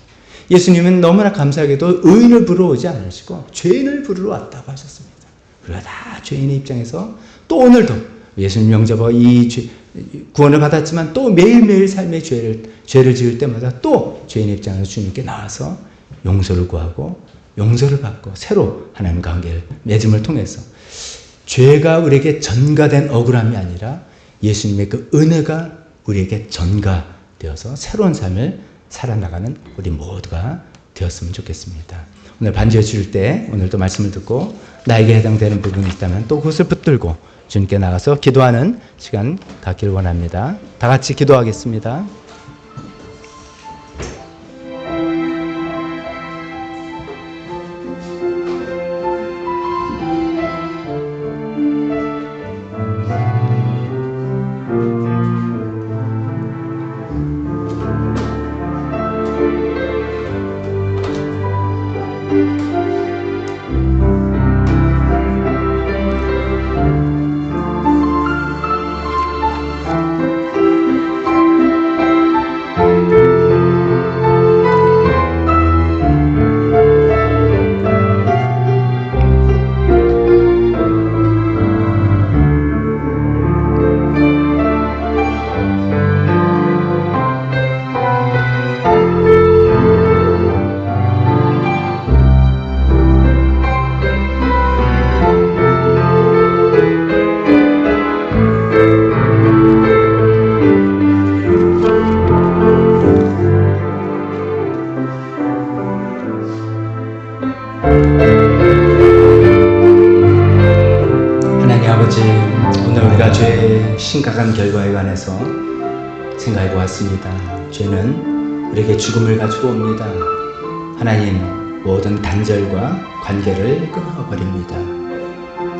예수님은 너무나 감사하게도 의인을 부르러 오지 않으시고 죄인을 부르러 왔다고 하셨습니다. 우리가 다 죄인의 입장에서 또 오늘도 예수님 영접하고 이 구원을 받았지만 또 매일매일 삶의 죄를 지을 때마다 또 죄인의 입장에서 주님께 나와서 용서를 구하고 용서를 받고 새로 하나님 관계를 맺음을 통해서 죄가 우리에게 전가된 억울함이 아니라 예수님의 그 은혜가 우리에게 전가되어서 새로운 삶을 살아나가는 우리 모두가 되었으면 좋겠습니다. 오늘 반주해 주실 때 오늘도 말씀을 듣고 나에게 해당되는 부분이 있다면 또 그것을 붙들고 주님께 나가서 기도하는 시간 갖기를 원합니다. 다 같이 기도하겠습니다. 심각한 결과에 관해서 생각해 보았습니다. 죄는 우리에게 죽음을 가지고 옵니다. 하나님, 모든 단절과 관계를 끊어버립니다.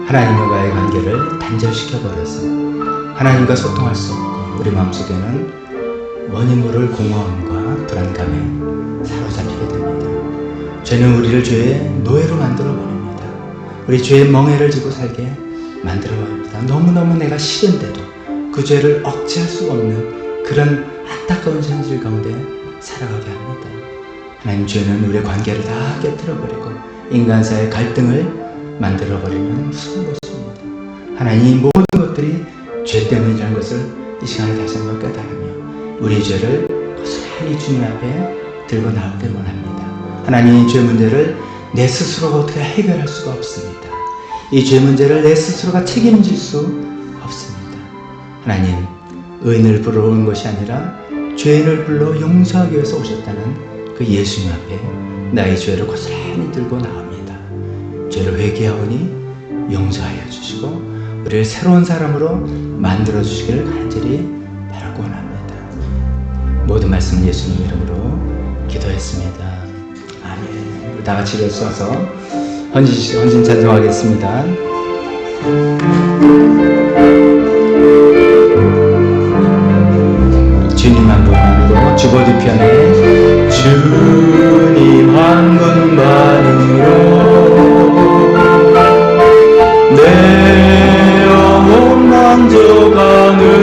하나님과의 관계를 단절시켜버려서 하나님과 소통할 수 없고 우리 마음속에는 원인 모를 공허함과 불안감에 사로잡히게 됩니다. 죄는 우리를 죄의 노예로 만들어버립니다. 우리 죄의 멍에를 지고 살게 만들어버립니다. 너무너무 내가 싫은데도 그 죄를 억제할 수가 없는 그런 안타까운 현실 가운데 살아가게 합니다. 하나님, 죄는 우리의 관계를 다 깨뜨려버리고 인간 사이의 갈등을 만들어버리는 무서운 것입니다. 하나님, 모든 것들이 죄 때문이라는 것을 이 시간에 다시 한번 깨달으며 우리 죄를 고스란히 주님 앞에 들고 나오길 원합니다. 하나님, 이 죄 문제를 내 스스로가 어떻게 해결할 수가 없습니다. 이 죄 문제를 내 스스로가 책임질 수 없습니다. 하나님, 의인을 부르러 온 것이 아니라 죄인을 불러 용서하기 위해서 오셨다는 그 예수님 앞에 나의 죄를 고스란히 들고 나옵니다. 죄를 회개하오니 용서하여 주시고 우리를 새로운 사람으로 만들어 주시기를 간절히 바라고 원합니다. 모든 말씀 예수님 이름으로 기도했습니다. 아멘. 우리 다 같이 일어서서 헌신 찬송하겠습니다. 주님 한 분만으로 주보 뒤편에 주님 한 분만으로 내 영혼 만져가는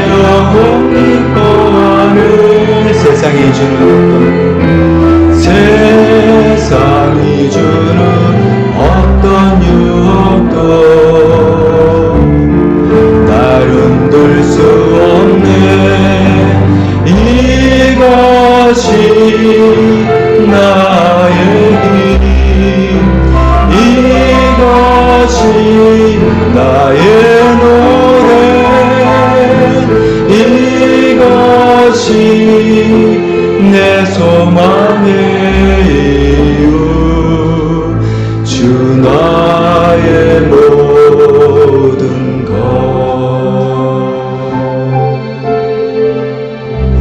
영원히 거하는 세상이 주는 어떤 유혹도 나를 흔들 수 없네. 이것이 나의 힘, 이것이 나의 노래, 이것이 내 소망의 이유, 주 나의 모든 것.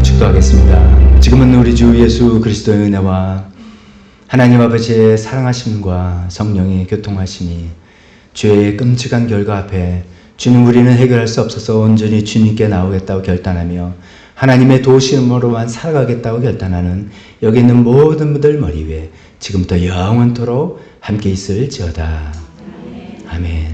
축도하겠습니다. 지금은 우리 주 예수 그리스도의 은혜와 하나님 아버지의 사랑하심과 성령의 교통하심이 죄의 끔찍한 결과 앞에 주님 우리는 해결할 수 없어서 온전히 주님께 나오겠다고 결단하며 하나님의 도우심으로만 살아가겠다고 결단하는 여기 있는 모든 분들 머리 위에 지금부터 영원토록 함께 있을지어다. 아멘.